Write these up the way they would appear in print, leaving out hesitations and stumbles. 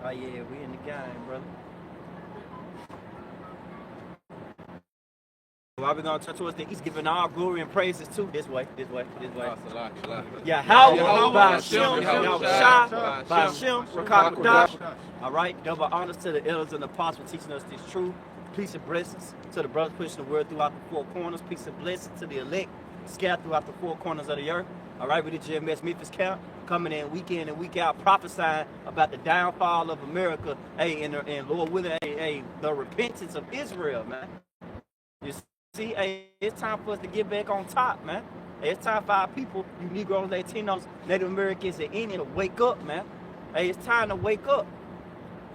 Oh yeah, we in the game, brother. Why we gonna turn towards the east, giving all glory and praises to this way. Yeah, how by Shem, by Shem, Rakakadash. All right, double honors to the elders and the apostles for teaching us this truth. Peace and blessings to the brothers pushing the word throughout the four corners. Peace and blessings to the elect scattered throughout the four corners of the earth. All right, we the GMS Memphis camp coming in and week out prophesying about the downfall of America. Hey, and Lord willing, the repentance of Israel, man. You see, hey, it's time for us to get back on top, man. Hey, it's time for our people, you Negroes, Latinos, Native Americans, and Indians to wake up, man. Hey, it's time to wake up.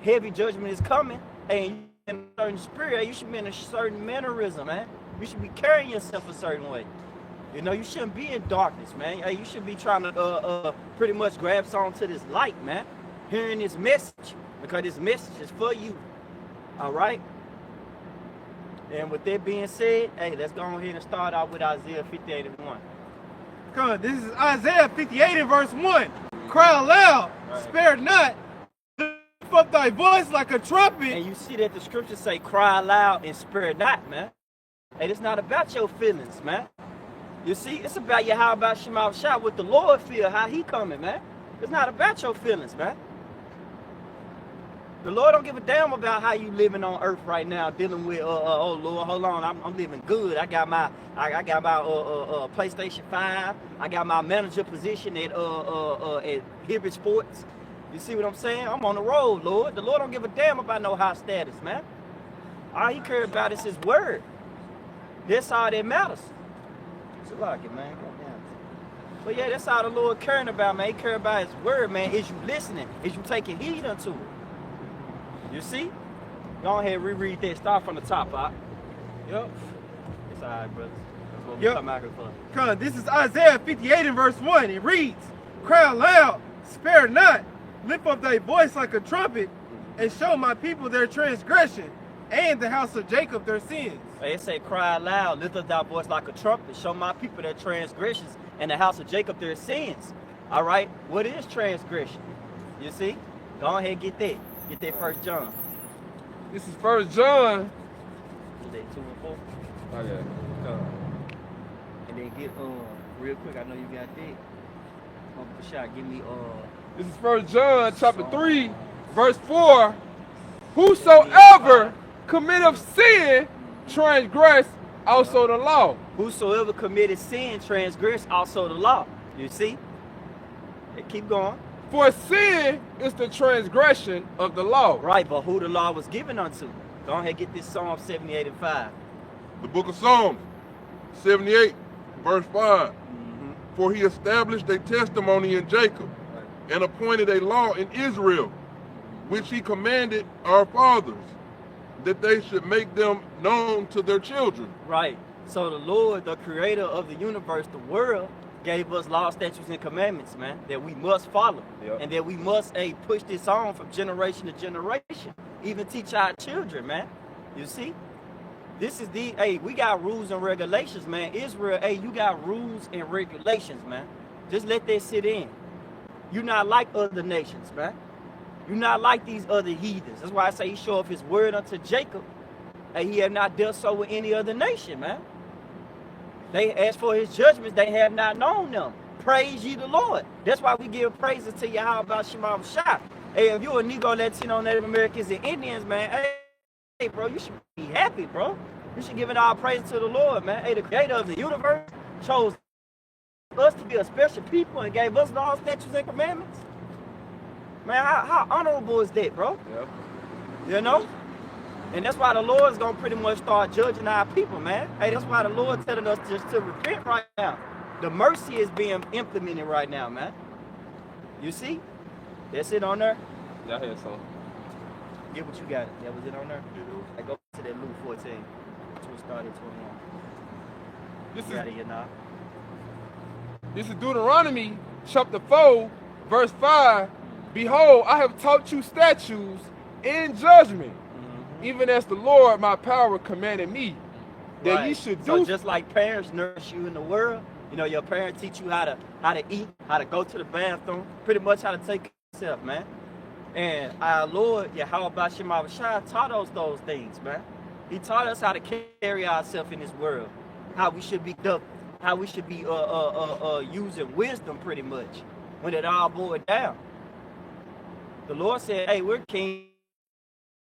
Heavy judgment is coming. Hey, in a certain spirit, you should be in a certain mannerism, man. You should be carrying yourself a certain way. You know, you shouldn't be in darkness, man. Hey, you should be trying to pretty much grab on to this light, man. Hearing this message, because this message is for you. All right? And with that being said, hey, let's go ahead and start out with Isaiah 58 and 1. Come on, this is Isaiah 58 and verse 1. Cry aloud, spare not, lift up thy voice like a trumpet. And you see that the scriptures say, cry aloud and spare not, man. Hey, it's not about your feelings, man. You see, it's about your how about Shema Shah, what the Lord feel, how he coming, man. It's not about your feelings, man. The Lord don't give a damn about how you living on earth right now, dealing with oh Lord, hold on, I'm living good. I got my PlayStation 5. I got my manager position at Hibbert Sports. You see what I'm saying? I'm on the road, Lord. The Lord don't give a damn about no high status, man. All he cares about is his word. That's all that matters. It's like it, man. But yeah, that's all the Lord caring about, man. He care about his word, man. Is you listening? Is you taking heed unto it? You see? Go ahead and reread that. Start from the top, Pop. Yep. It's all right, brothers. That's what we come out here for. Come on, this is Isaiah 58 and verse 1. It reads, cry aloud, spare not, lift up thy voice like a trumpet, and show my people their transgression, and the house of Jacob their sins. They say, cry aloud, lift up thy voice like a trumpet, show my people their transgressions, and the house of Jacob their sins. All right? What is transgression? You see? Go ahead and get that. Get that 1 John. This is 1 John. Is that 2 and 4? Oh, yeah. And then get, real quick, I know you got that. Uncle Shot, give me, This is 1 John chapter 3, verse 4. Whosoever committeth sin, transgress also the law. Whosoever committed sin, transgress also the law. You see? Hey, keep going. For sin is the transgression of the law. Right, but who the law was given unto? Go ahead and get this Psalm 78 and 5. The book of Psalms, 78, verse 5. For he established a testimony in Jacob, and appointed a law in Israel, which he commanded our fathers, that they should make them known to their children. Right. So the Lord, the creator of the universe, the world, gave us law, statutes, and commandments, man, that we must follow. Yep. And that we must push this on from generation to generation. Even teach our children, man. You see? This is we got rules and regulations, man. Israel, you got rules and regulations, man. Just let that sit in. You're not like other nations, man. You're not like these other heathens. That's why I say he showed his word unto Jacob, and he have not dealt so with any other nation, man. They asked for his judgments, they have not known them. Praise ye the Lord. That's why we give praises to Yahweh about Shema Shah. Hey, if you're a Negro, Latino, Native Americans, and Indians, man, hey, bro, you should be happy, bro. You should give it all praise to the Lord, man. Hey, the creator of the universe chose us to be a special people and gave us laws, statutes, and commandments. Man, how honorable is that, bro? Yep. You know? And that's why the Lord is going to pretty much start judging our people, man. Hey, that's why the Lord telling us just to repent right now. The mercy is being implemented right now, man. You see? That's it on there? Yeah, I hear so. Get what you got. That was it on there? I go to that Luke 14. Which was started 21. This is Deuteronomy chapter 4, verse 5. Behold, I have taught you statutes in judgment, even as the Lord my power commanded me, that ye should do. So just like parents nourish you in the world, you know, your parents teach you how to eat, how to go to the bathroom, pretty much how to take care of yourself, man. And our Lord, Yahweh Shema Shai, taught us those things, man. He taught us how to carry ourselves in this world, how we should be using wisdom pretty much when it all boiled down. The Lord said, hey, we're kings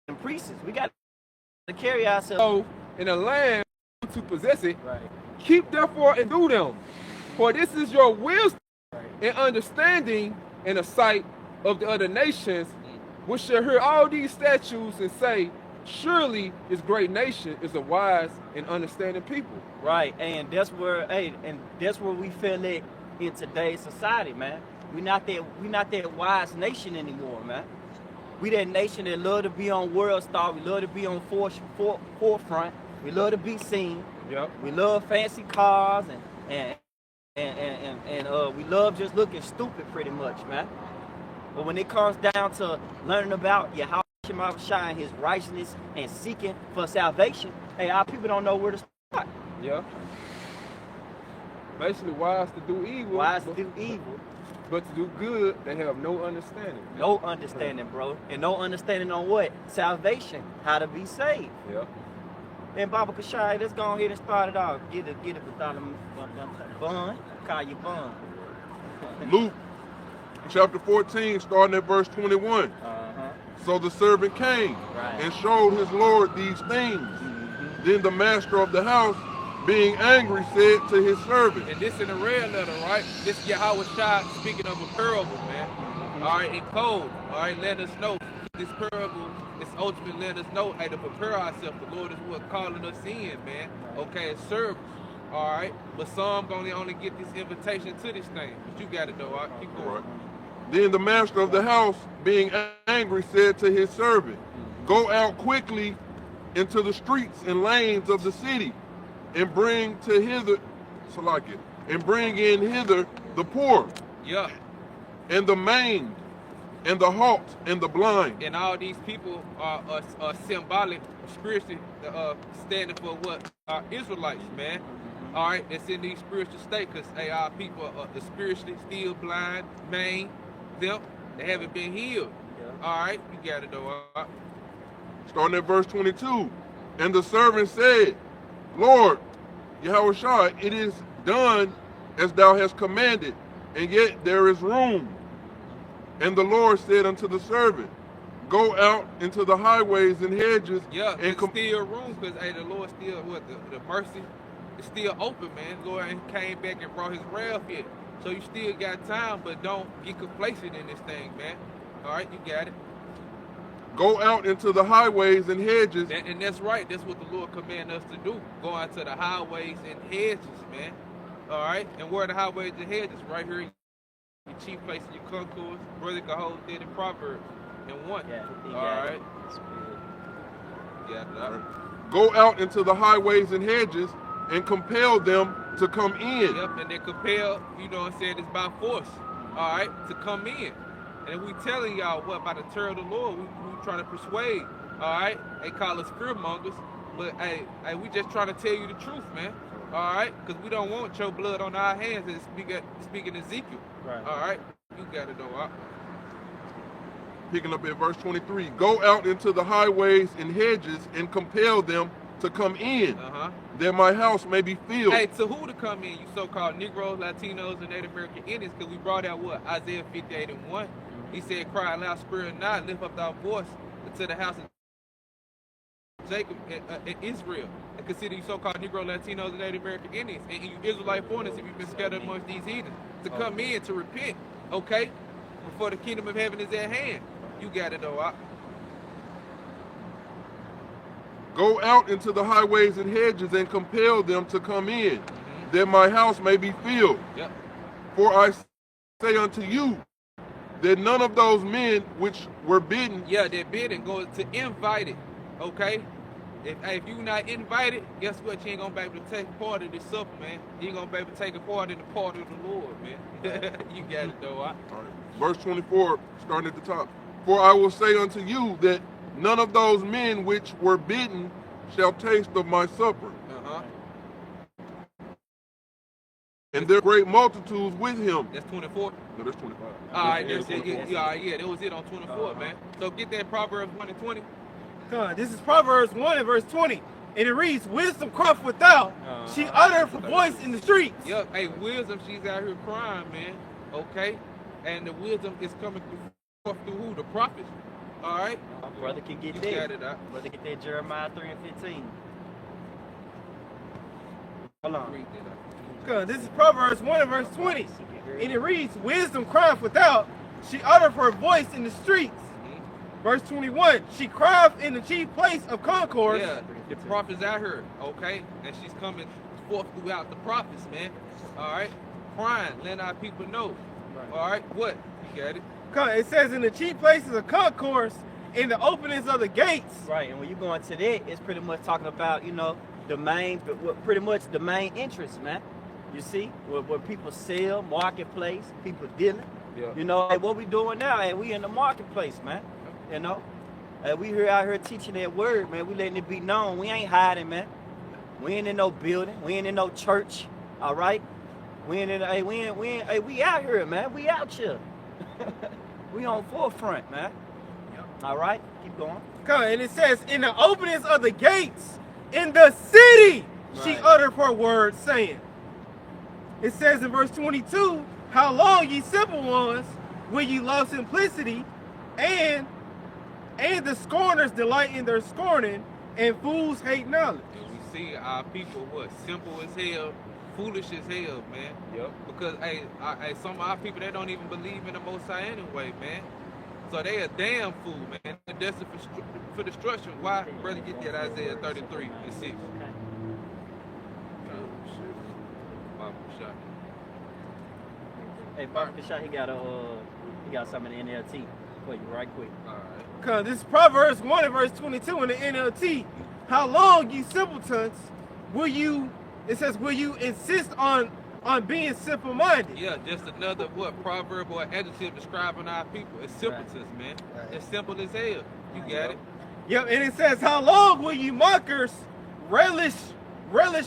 and priests. We got to carry ourselves. So, in a land to possess it, right. Keep therefore and do them. For this is your wisdom and understanding in the sight of the other nations, which shall hear all these statutes and say, surely this great nation is a wise and understanding people. Right, and that's where we feel it in today's society, man. We're not that wise nation anymore, man. We that nation that love to be on World Star. We love to be on forefront. We love to be seen. Yep. We love fancy cars and we love just looking stupid pretty much, man. But when it comes down to learning about Yahweh Shema Shai and his righteousness and seeking for salvation, hey, our people don't know where to start. Yeah. Basically, wise to do evil. Wise to do evil. But to do good, they have no understanding. No understanding, bro. And no understanding on what? Salvation. How to be saved. Yeah. And Baba Kashai, let's go ahead and start it off. Get it without a bun. Call you bun. Luke chapter 14, starting at verse 21. So the servant came and showed his Lord these things. Then the master of the house, being angry, said to his servant. And this in the red letter, right? This Yahweh Shai speaking of a parable, man. All right, in code. All right, let us know. This parable is ultimately letting us know, hey, to prepare ourselves. The Lord is what calling us in, man. Okay, it's service. All right, but some gonna only get this invitation to this thing. But you got it though. All right, keep going. Right. Then the master of the house, being angry, said to his servant, go out quickly into the streets and lanes of the city, and bring in hither the poor, yeah, and the maimed, and the halt, and the blind. And all these people are symbolic, spiritually standing for what? Israelites, man. All right, that's in these spiritual state, because hey, our people are spiritually still blind, maimed, them, they haven't been healed. Yeah. All right, you got it though. All right. Starting at verse 22. And the servant said, Lord, Yahweh Shai, it is done as thou hast commanded, and yet there is room. And the Lord said unto the servant, go out into the highways and hedges. Yeah, and still room, because hey, the Lord still, the mercy is still open, man. The Lord came back and brought his wrath yet. So you still got time, but don't get complacent in this thing, man. All right, you got it. Go out into the highways and hedges. And that's right. That's what the Lord commanded us to do. Go out to the highways and hedges, man. All right? And where are the highways and hedges? Right here, your chief place and your concourse. Brother can hold that in Proverbs and 1. Yeah, all right? Yeah, go out into the highways and hedges and compel them to come in. Yep, and they compel, you know what I'm saying, it's by force, all right, to come in. And we telling y'all what, by the terror of the Lord, we trying to persuade, all right? They call us fear mongers, but hey, we just trying to tell you the truth, man, all right? Because we don't want your blood on our hands, and speaking Ezekiel, right? All right, you got it though. Picking up at verse 23, go out into the highways and hedges and compel them to come in, that my house may be filled. Hey, to who to come in? You so-called Negroes, Latinos, and Native American Indians, because we brought out what? Isaiah 58 and 1. He said, cry aloud, spirit not, lift up thy voice to the house of Jacob and Israel. And consider you so-called Negro, Latinos, and Native American Indians, and you Israelite foreigners, if you've been scattered amongst these heathens, to come in, to repent, okay? Before the kingdom of heaven is at hand. You got it though, Go out into the highways and hedges and compel them to come in, that my house may be filled. Yep. For I say unto you, that none of those men which were bidden. Yeah, they're bidden, go to invited, okay? If you not invited, guess what? You ain't gonna be able to take part of this supper, man. You ain't gonna be able to take a part in the part of the Lord, man. You got it though, All right. Verse 24, starting at the top. For I will say unto you that none of those men which were bidden shall taste of my supper. and there are great multitudes with him. That's 24. No, that's 25. All right, that's it. Yeah, that was it on 24, man. So get that Proverbs 1 and 20. This is Proverbs 1 and verse 20. And it reads, wisdom cometh without, she uttereth her voice in the streets. Yep, hey, wisdom, she's out here crying, man. Okay? And the wisdom is coming through who? The prophets. All right? Brother can get that. Brother get that Jeremiah 3 and 15. Hold on. This is Proverbs 1 and verse 20. And it reads, wisdom crieth without, she uttereth her voice in the streets. Verse 21, she crieth in the chief place of concourse. Yeah, the prophets out here, okay? And she's coming forth throughout the prophets, man. All right? Crying, letting our people know. All right? What? You got it? It says in the chief places of concourse, in the openings of the gates. Right, and when you go into that, it's pretty much talking about, you know, pretty much the main interest, man. You see, where people sell, marketplace, people dealing. Yeah. You know, hey, what we doing now? Hey, we in the marketplace, man. You know, we out here teaching that word, man. We letting it be known. We ain't hiding, man. We ain't in no building. We ain't in no church. All right. We out here, man. We out here. We on forefront, man. Yep. All right. Keep going. And it says, in the openings of the gates, in the city, she uttered her word, saying. It says in verse 22, how long, ye simple ones, will ye love simplicity, and the scorners delight in their scorning, and fools hate knowledge. And we see our people, what, simple as hell, foolish as hell, man. Yep. Because, hey, some of our people, they don't even believe in the Most High anyway, man. So they a damn fool, man. They're destined for destruction. Why? Brother, get that Isaiah 33 and 6. Hey, Barbara Shah, he got some in the NLT for you right quick. All right. This is Proverbs 1 and verse 22 in the NLT. How long, you simpletons, will you insist on being simple-minded? Yeah, just another proverb or adjective describing our people. It's simpletons, man. It's simple as hell. You got it? Yep, and it says, how long will you mockers relish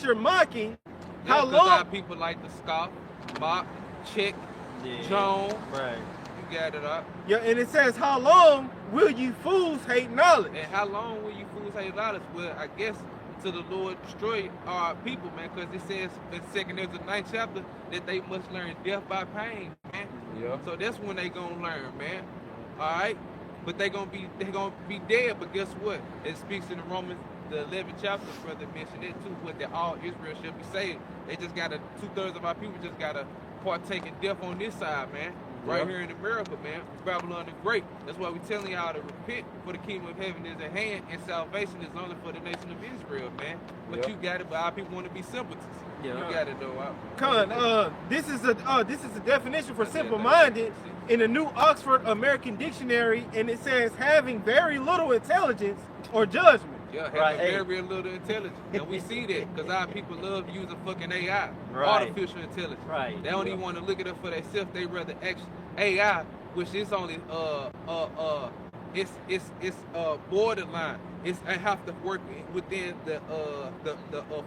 your mocking? Yeah, how long? Our people like to scoff, mock, check, Joan. Right. You got it up. Yeah, and it says, how long will you fools hate knowledge? And how long will you fools hate knowledge? Well, I guess until the Lord destroy our people, man, because it says in 2 Ezra 9th chapter that they must learn death by pain, man. Yeah. So that's when they gonna learn, man. All right, but they gonna be dead. But guess what? It speaks in the Romans, the 11th chapter, brother mentioned it too, what that all Israel should be saved. They just gotta 2/3 of our people just gotta partake in death on this side, man. Right here in America, man. Babylon the Great. That's why we're telling y'all to repent, for the kingdom of heaven is at hand, and salvation is only for the nation of Israel, man. But you got it, but our people want to be simpletons. You got it though. This is a definition for simple-minded in the New Oxford American Dictionary, and it says having very little intelligence or judgment. Yeah, having very little intelligence. And we see that because our people love using fucking AI, artificial intelligence. Right. They don't even want to look it up for themselves. They rather ask AI, which is only it's borderline. I have to work within the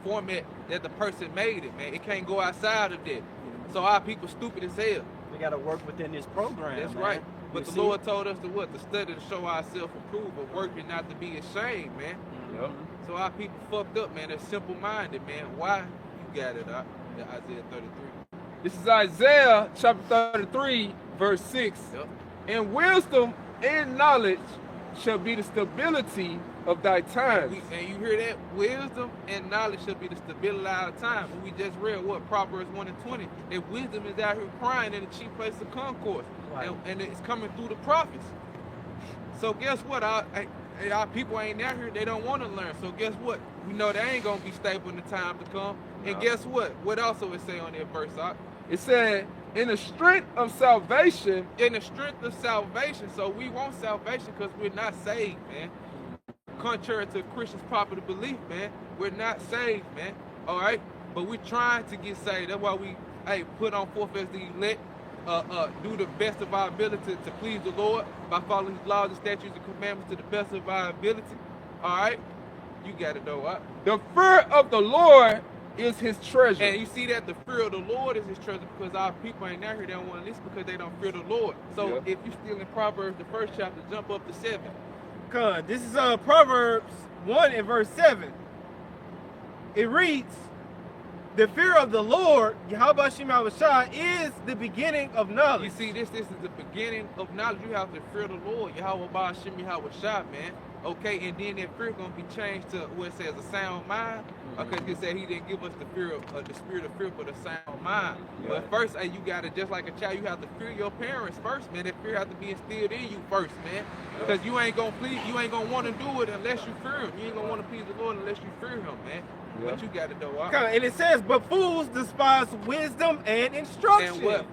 format that the person made it, man. It can't go outside of that. So our people stupid as hell. We got to work within this program. That's man. right. But the Lord told us to study to show ourselves approved, but working not to be ashamed, man. Yep. So our people fucked up, man. They're simple-minded, man. Why? You got it, Isaiah 33. This is Isaiah chapter 33, verse 6. Yep. And wisdom and knowledge shall be the stability of thy times. And you hear that? Wisdom and knowledge shall be the stability of our time. We just read Proverbs 1 and 20. That wisdom is out here crying in the chief place of concourse. Right. And it's coming through the prophets. So guess what? Our people ain't out here. They don't want to learn. So guess what? We know they ain't going to be stable in the time to come. And guess what? What also it say on that verse, It said, in the strength of salvation. In the strength of salvation. So we want salvation because we're not saved, man. Contrary to Christians' popular belief, man, we're not saved, man. All right? But we're trying to get saved. That's why we put on forth as the elect, do the best of our ability to please the Lord by following his laws and statutes and commandments to the best of our ability. All right? You got it, though, The fear of the Lord is his treasure. And you see that the fear of the Lord is his treasure, because our people ain't out here, they don't want to listen because they don't fear the Lord. So if you still in Proverbs, the first chapter, jump up to 7. Cause this is Proverbs 1 and verse 7. It reads, the fear of the Lord, Yahweh Shem Yahushua, is the beginning of knowledge. You see, this is the beginning of knowledge. You have to fear the Lord, Yahweh Shem Yahushua, man. Okay, and then that fear gonna be changed to what it says a sound mind. Okay, he said he didn't give us the fear of the spirit of fear, but a sound mind. But first, you gotta, just like a child, you have to fear your parents first, man. That fear have to be instilled in you first, man. Because you ain't gonna want to do it unless you fear him. You ain't gonna want to please the Lord unless you fear him, man. But you gotta know why. And it says, but fools despise wisdom and instruction. And what?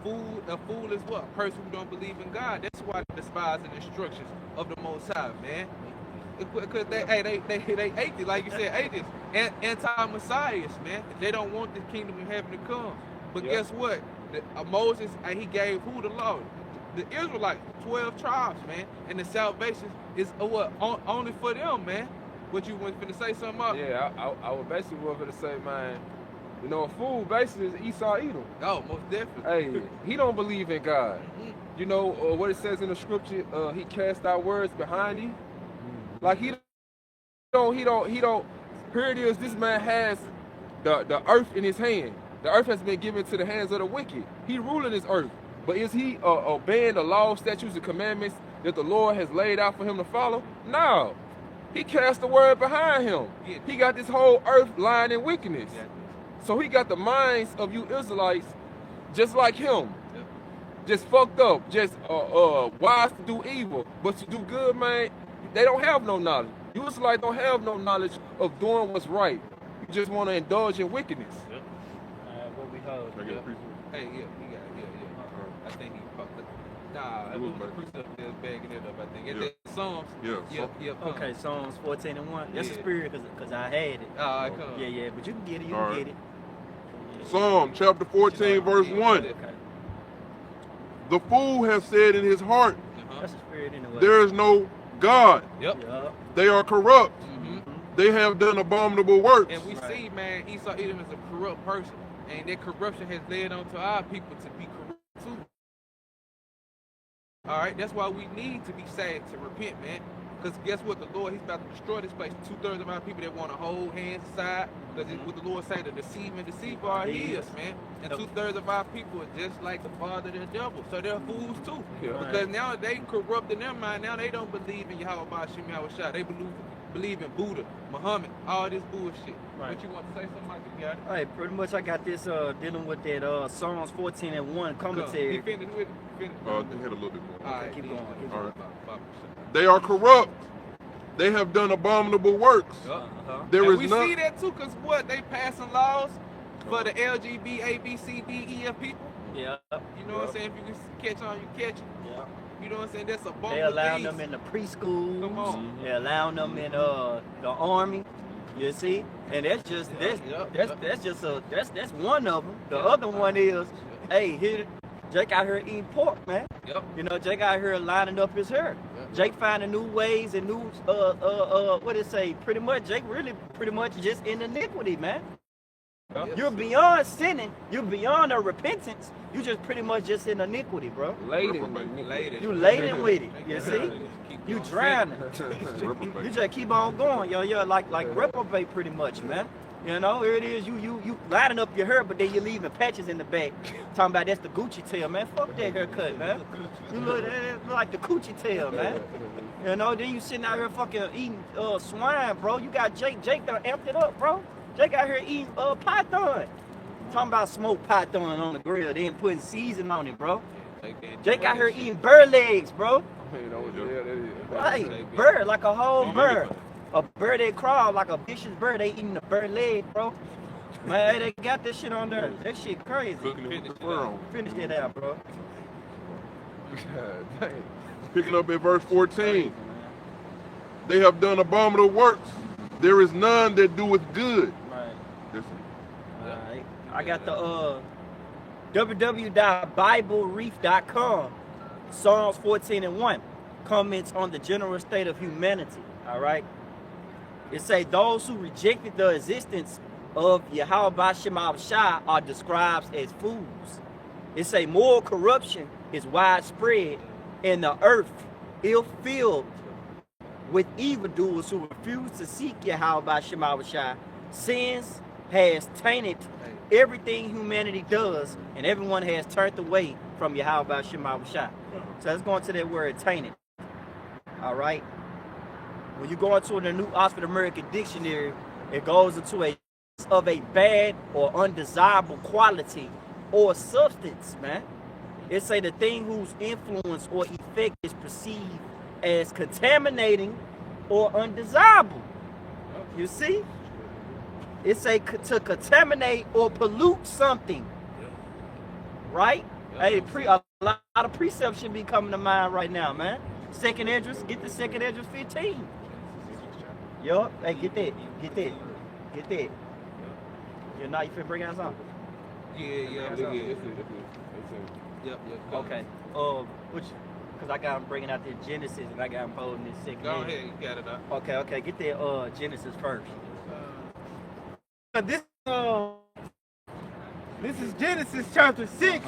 A fool is what? A person who don't believe in God. That's why they despise the instructions of the Most High, man. Because they atheists, like you said, atheists, anti-messiahs, man. They don't want the kingdom of heaven to come. But guess what? Moses, he gave who the law? The Israelites, 12 tribes, man. And the salvation is what? Only for them, man. What you want to say something about? Yeah, I would basically want to say, man, you know, a fool basically is Esau Edom. Oh, most definitely. Hey, he don't believe in God. You know what it says in the scripture, he cast out words behind him. Like he don't, here it is, this man has the earth in his hand. The earth has been given to the hands of the wicked. He ruling this earth. But is he obeying the laws, statutes, and commandments that the Lord has laid out for him to follow? No. He cast the word behind him. He got this whole earth lying in wickedness. So he got the minds of you Israelites just like him. Just fucked up, just wise to do evil, but to do good, man, they don't have no knowledge. You Israelites don't have no knowledge of doing what's right. You just want to indulge in wickedness. What we hold. Hey, I think he fucked up. Nah, it was the precept that's bagging it up, I think. And then Psalms. Okay, Psalms 14 and 1. That's the spirit, because I had it. All right, come on. Yeah, but you can get it, get it. Psalm chapter 14, verse 1. Okay. The fool has said in his heart, That's the spirit in the way. there is no God. Yep. They are corrupt. They have done abominable works. And we see, man, Esau Edom is a corrupt person. And that corruption has led on to our people to be corrupt too. All right, that's why we need to be saved, to repent, man. Because guess what? The Lord, he's about to destroy this place. 2/3 of our people that want to hold hands aside. Because what the Lord saying, the deceiver are his, man. And 2/3 of our people are just like the father of the devil. So they're fools too. Because now they corrupt in their mind. Now they don't believe in Yahweh Shem Yahushua. They believe in Buddha, Muhammad, all this bullshit. What you want to say something like you got it? Hey, pretty much I got this dealing with that Psalms 14 and 1 commentary. He finished with it? Hit a little bit more. All right, keep going. All right. They are corrupt. They have done abominable works. There is we none. see that too, because what? They passing laws for the LGBT, A, B, C, D, E, F people. Yeah. You know what I'm saying? If you can catch on, you catch it. Yeah. You know what I'm saying? That's a bomb. They allowing them in the preschool. Come on. They allowing them in the army. You see, and that's just that's one of them. The other one is, hey, here Jake out here eating pork, man. You know, Jake out here lining up his hair. Jake finding new ways and new what it say? Pretty much Jake really pretty much just in iniquity, man. You're beyond sinning. You're beyond a repentance. You just pretty much just in iniquity, bro. You laden with it. You see? You drowning. You just keep on going, yo, like reprobate pretty much, man. You know, here it is. You lining up your hair, but then you're leaving patches in the back. Talking about that's the Gucci tail, man. Fuck that haircut, man. You look like the Gucci tail, man. You know, then you sitting out here fucking eating swine, bro. You got Jake done amped it up, bro. Jake out here eating python. Talking about smoked python on the grill, then putting seasoning on it, bro. Jake out here eating bird legs, bro. Right, bird, like a whole bird. A bird that crawl like a vicious bird, they eating the bird leg, bro. Man, they got this shit on there. That shit crazy. Finish that out, bro. Picking up at verse 14. They have done abominable works. There is none that doeth good. Right. Alright. I got the www.biblereef.com. Psalms 14 and 1 comments on the general state of humanity. Alright. It say those who rejected the existence of Yahweh Shem Shai are described as fools. It say moral corruption is widespread and the earth is filled with evildoers who refuse to seek Yahweh Shem Shai. Sins has tainted everything humanity does, and everyone has turned away from Yahweh Shem Shai. So let's go into that word tainted. All right. When you go into the New Oxford American Dictionary, it goes into of a bad or undesirable quality or substance, man. It say the thing whose influence or effect is perceived as contaminating or undesirable. You see? It say to contaminate or pollute something. Right? Hey, a lot of precepts should be coming to mind right now, man. Second Esdras, get the second Esdras 15. Yup, hey, get that. You know you finna bring out something? Yep. Okay. Which, because I got him bringing out the Genesis and I got him holding this second. Go ahead, you got it up. Okay. Get the Genesis first. This is Genesis chapter 6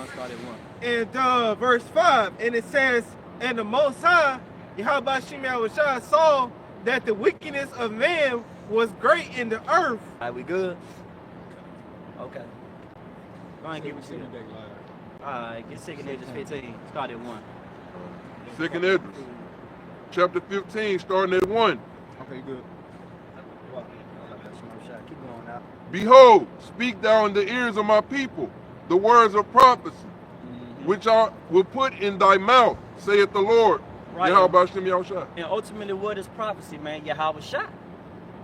and verse 5, and it says, and the Most High, Yahweh Shem Shai, saw that the wickedness of man was great in the earth. Alright, we good? Okay. Go ahead and give me two. Alright, get second Esdras 15. Start at 1. Second Esdras, chapter 15, starting at 1. Okay, good. Keep going out. Behold, speak thou in the ears of my people the words of prophecy, which I will put in thy mouth, saith the Lord. Right. Yahweh Shem Shai. And ultimately, what is prophecy, man? Yahweh Shai.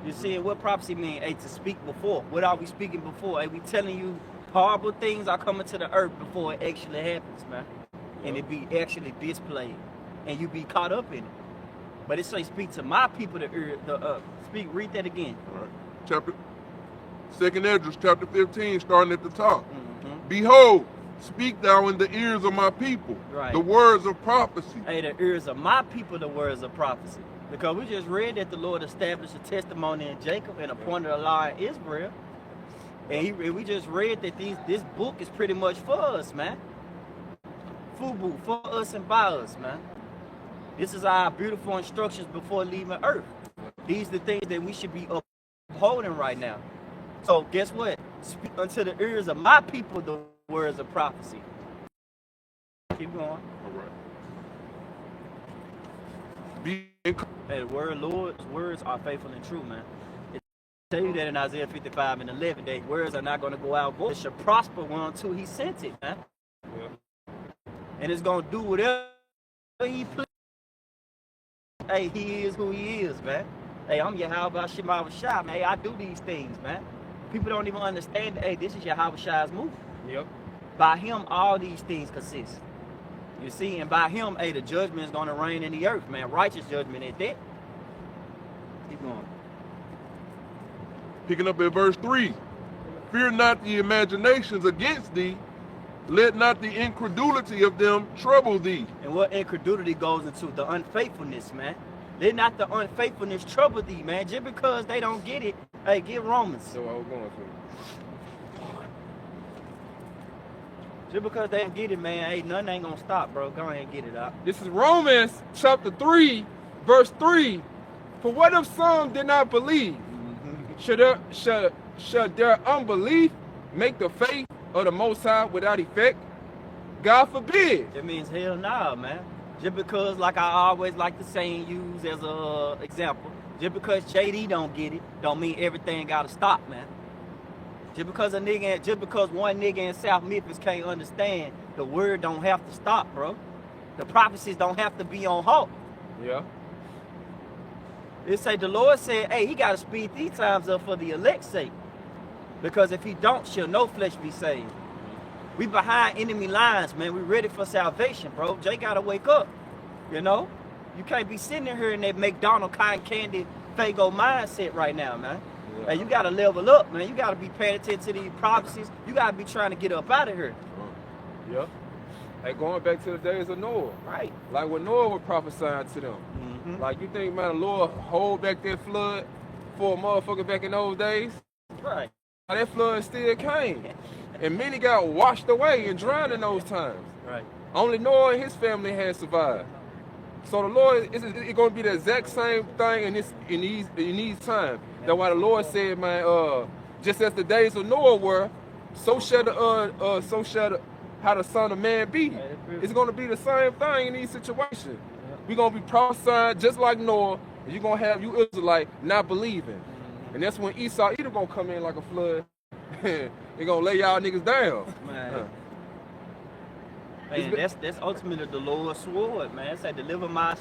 You see, what prophecy mean? Hey, to speak before. What are we speaking before? Hey, we telling you horrible things are coming to the earth before it actually happens, man. And it be actually displayed, and you be caught up in it. But it say, speak to my people. Speak. Read that again. All right. Second Esdras, chapter 15, starting at the top. Behold, speak thou in the ears of my people the words of prophecy. Hey, the ears of my people, the words of prophecy. Because we just read that the Lord established a testimony in Jacob and appointed a law in Israel. And we just read that this book is pretty much for us, man. Fubu, for us and by us, man. This is our beautiful instructions before leaving earth. These are the things that we should be upholding right now. So guess what? Speak unto the ears of my people the words of prophecy. Keep going. All right. Hey, the Lord's words are faithful and true, man. It tell you that in Isaiah 55 and 11, that words are not going to go out void. It should prosper until he sent it, man. Yeah. And it's going to do whatever he pleases. Hey, he is who he is, man. Hey, I'm Yahweh Shem Shai, man. Hey, I do these things, man. People don't even understand that, hey, this is Yahweh Shai's move. Yep. By him, all these things consist. You see, and by him, hey, the judgment is going to reign in the earth, man. Righteous judgment at that. Keep going. Picking up at verse 3. Fear not the imaginations against thee. Let not the incredulity of them trouble thee. And what incredulity goes into? The unfaithfulness, man. Let not the unfaithfulness trouble thee, man. Just because they don't get it, hey, get Romans. So I was going to. Just because they don't get it, man, hey, nothing ain't gonna stop, bro. Go ahead and get it out. This is Romans chapter 3, verse 3. For what if some did not believe? Should their unbelief make the faith of the Most High without effect? God forbid. It means hell nah, man. Just because, like I always like to say and use as a example, just because JD don't get it, don't mean everything gotta stop, man. Just because one nigga in South Memphis can't understand, the word don't have to stop, bro. The prophecies don't have to be on halt. Yeah. It say the Lord said, hey, he gotta speed these times up for the elect's sake. Because if he don't, shall no flesh be saved. We behind enemy lines, man. We ready for salvation, bro. Jay gotta wake up. You know? You can't be sitting in here in that McDonald's cotton candy Fago mindset right now, man. Yeah. Hey, you gotta level up, man. You gotta be paying attention to these prophecies. You gotta be trying to get up out of here. Yeah. Hey, going back to the days of Noah. Right. Like when Noah was prophesying to them. Like you think, man, the Lord hold back that flood for a motherfucker back in those days? Right. that flood still came. And many got washed away and drowned in those times. Right. Only Noah and his family had survived. So the Lord, it's going to be the exact same thing in these times. That's why the Lord said, man, just as the days of Noah were, so shall how the Son of Man be. It's going to be the same thing in these situations. We're going to be prophesying just like Noah, and you're going to have you Israelites not believing. And that's when Esau either going to come in like a flood, they're going to lay y'all niggas down. Man. Man, that's ultimately the Lord's sword, man. It said, deliver my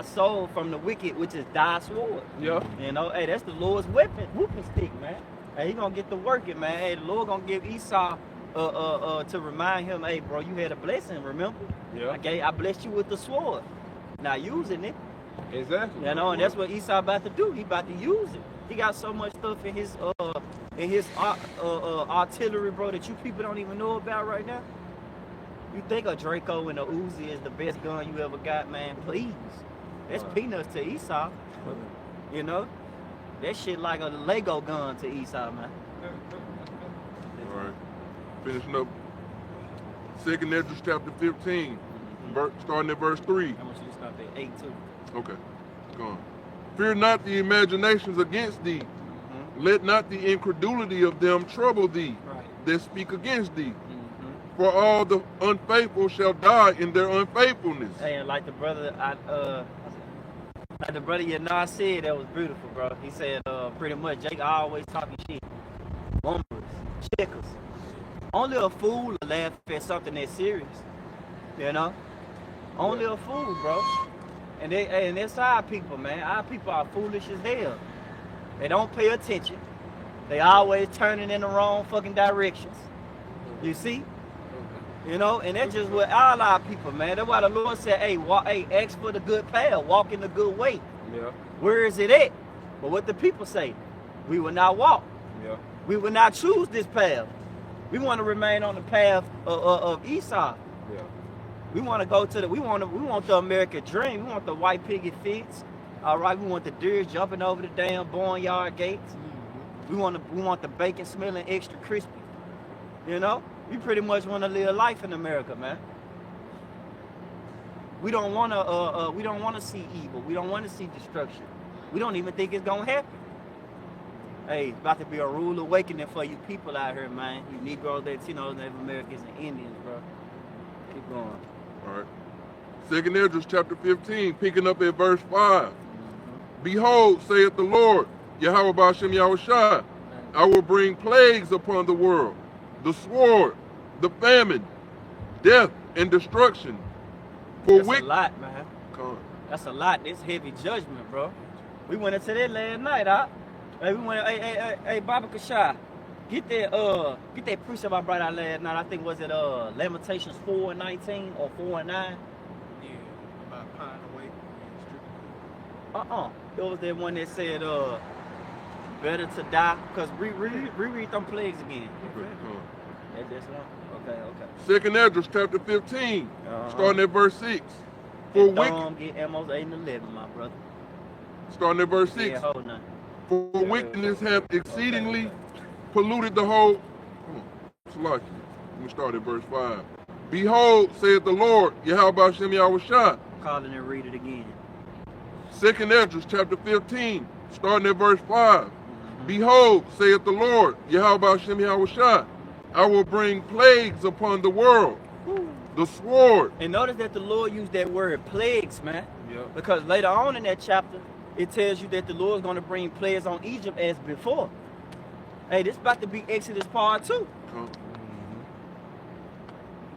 soul from the wicked, which is thy sword. Yeah. You know, hey, that's the Lord's whooping stick, man. Hey, he gonna get to working, man. Hey, the Lord gonna give Esau to remind him, hey, bro, you had a blessing, remember? Yeah. Okay, I blessed you with the sword. Now using it. Exactly. You know, and that's what Esau about to do. He about to use it. He got so much stuff in his artillery, bro, that you people don't even know about right now. You think a Draco and a Uzi is the best gun you ever got, man? Please. That's peanuts to Esau. You know? That shit like a Lego gun to Esau, man. All right. Finishing up. 2nd Esdras chapter 15, starting at verse 3. I want you to start at 8 too. Okay. Go on. Fear not the imaginations against thee. Let not the incredulity of them trouble thee that speak against thee. For all the unfaithful shall die in their unfaithfulness. Hey, and like the brother, Yanar said, that was beautiful, bro. He said, pretty much, Jake always talking shit. Bombers, checkers. Only a fool will laugh at something that's serious. You know? Only a fool, bro. And that's our people, man. Our people are foolish as hell. They don't pay attention. They always turning in the wrong fucking directions. You see? You know, and that's just what all our people, man. That's why the Lord said, hey, ask for the good path, walk in the good way. Yeah. Where is it at? But what the people say, we will not walk. Yeah. We will not choose this path. We want to remain on the path of Esau. Yeah. We want to go to we want the American dream. We want the white picket fence. All right, we want the deer jumping over the damn barnyard gates. We want the bacon smelling extra crispy. You know? We pretty much want to live life in America, man. We don't want to see evil. We don't want to see destruction. We don't even think it's gonna happen. Hey, it's about to be a rude awakening for you people out here, man. You Negroes, Latinos, Native Americans, and Indians, bro. Keep going. All right. 2nd Esdras chapter 15, picking up at verse 5. Behold, saith the Lord, Yahweh Ba'ashem Yahushua, I will bring plagues upon the world, the sword, the famine, death, and destruction. That's a lot, man. Come on. That's a lot. It's heavy judgment, bro. We went into that last night, huh? Hey, hey, Baba Kashai, get that precept I brought out last night. I think was it Lamentations 4:19 or 4:9? Yeah, about pine away. It was that one that said better to die. Cause reread them plagues again. That's one. Okay. 2nd Esdras chapter 15, starting at verse 6. For get Amos 8 and 11, my brother. Starting at verse 6. Yeah, hold on. For wickedness hath exceedingly polluted the whole. Let me start at verse 5. Behold, saith the Lord, Yahweh Ba'ashem Yahushua. Call it and read it again. 2nd Esdras chapter 15, starting at verse 5. Behold, saith the Lord, Yahweh Ba'ashem Yahushua, I will bring plagues upon the world, the sword. And notice that the Lord used that word plagues, man. Yeah. Because later on in that chapter, it tells you that the Lord's going to bring plagues on Egypt as before. Hey, this about to be Exodus part 2.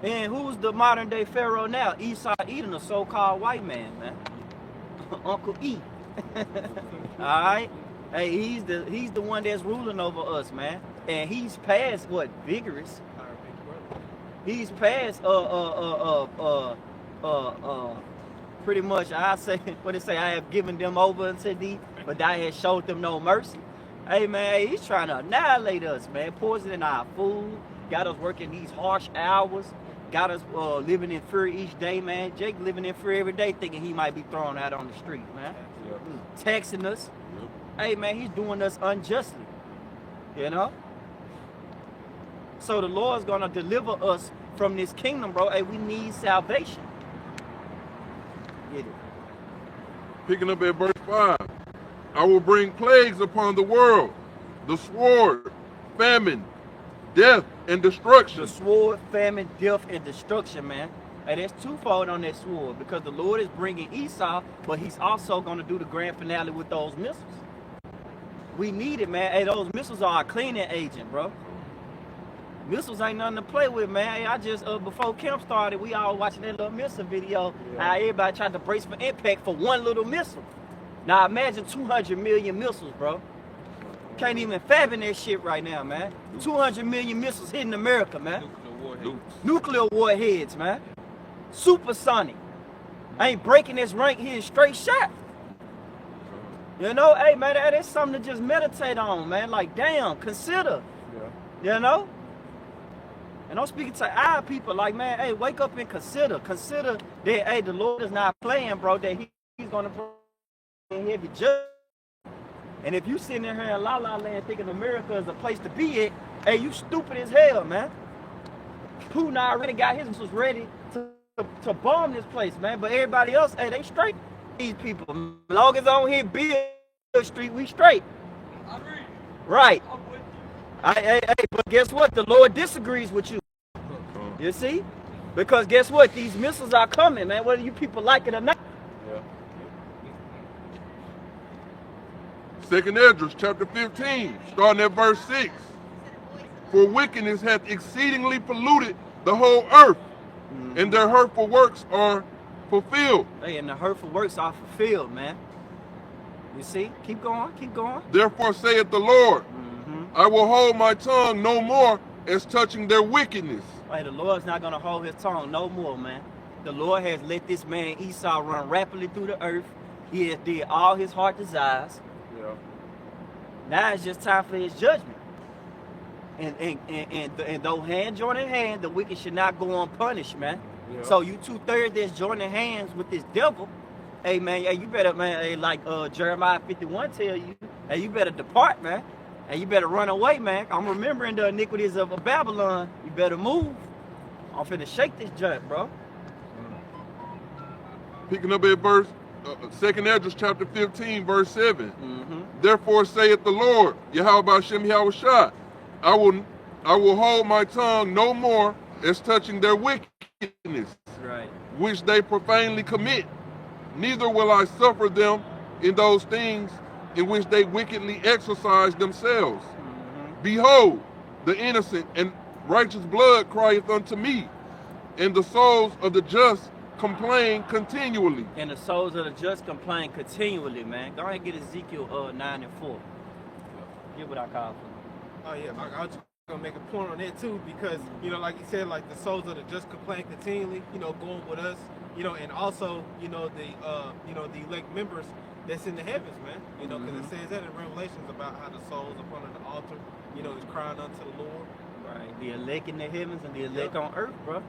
And who's the modern day Pharaoh now? Esau Edom, a so-called white man, Uncle E. Alright? Hey, he's the one that's ruling over us, man. And he's past what? Vigorous. He's past pretty much I say what it say, I have given them over unto thee, but thou hast showed them no mercy. Hey man, he's trying to annihilate us, man. Poisoning our food, got us working these harsh hours, got us living in fear each day, man. Jake living in fear every day, thinking he might be thrown out on the street, man. Texting us. Hey man, he's doing us unjustly. You know? So the Lord's gonna deliver us from this kingdom, bro. Hey, we need salvation. Get it. Picking up at verse 5. I will bring plagues upon the world, the sword, famine, death, and destruction. The sword, famine, death, and destruction, man. Hey, there's twofold on that sword, because the Lord is bringing Esau, but he's also going to do the grand finale with those missiles. We need it, man. Hey, those missiles are a cleaning agent, bro. Missiles ain't nothing to play with, man. Hey, I just, before camp started, we all watching that little missile video. How everybody tried to brace for impact for one little missile. Now imagine 200 million missiles, bro. Can't even fathom that shit right now, man. 200 million missiles hitting America, man. Nuclear warheads, man. Supersonic. Ain't breaking this rank here straight shot. You know, hey, man, that's something to just meditate on, man. Like, damn, consider. Yeah. You know? And I'm speaking to our people, like, man, hey, wake up and consider. Consider that, hey, the Lord is not playing, bro, that he's going to bring heavy judgment. And if you sitting in here in La La Land thinking America is a place to be at, hey, you stupid as hell, man. Putin already got his missiles ready to bomb this place, man. But everybody else, hey, they straight. These people, as long as on here Bill Street, we straight. Right. Hey, but guess what? The Lord disagrees with you. You see? Because guess what? These missiles are coming, man, whether you people like it or not. Second Esdras chapter 15, starting at verse 6. For wickedness hath exceedingly polluted the whole earth, and their hurtful works are fulfilled. Hey, and the hurtful works are fulfilled, man. You see? Keep going, keep going. Therefore saith the Lord, I will hold my tongue no more as touching their wickedness. Hey, the Lord's not going to hold his tongue no more, man. The Lord has let this man Esau run rapidly through the earth. He has did all his heart desires. Now it's just time for his judgment. And though hand join in hand, the wicked should not go unpunished, man. So you 2/3 that's joining hands with this devil, hey man, hey, you better, man, hey, like Jeremiah 51 tell you, hey, you better depart, man. Hey, you better run away, man. I'm remembering the iniquities of Babylon. You better move. I'm finna shake this junk, bro. Picking up at verse, 2nd Esdras chapter 15, verse 7. Therefore saith the Lord, Yahweh Shem Yahushua, I will hold my tongue no more as touching their wickedness, which they profanely commit. Neither will I suffer them in those things in which they wickedly exercise themselves. Behold, the innocent and righteous blood crieth unto me, and the souls of the just complain continually. And the souls of the just complain continually, man. Go ahead and get Ezekiel 9 and 4. Get what I call for. Oh yeah, I was just gonna make a point on that too, because you know, like you said, like the souls of the just complain continually, you know, going with us, you know, and also, you know, the elect members that's in the heavens, man. You know, because it says that in Revelations about how the souls upon the altar, you know, is crying unto the Lord. Right. The elect in the heavens and the elect on earth, bro.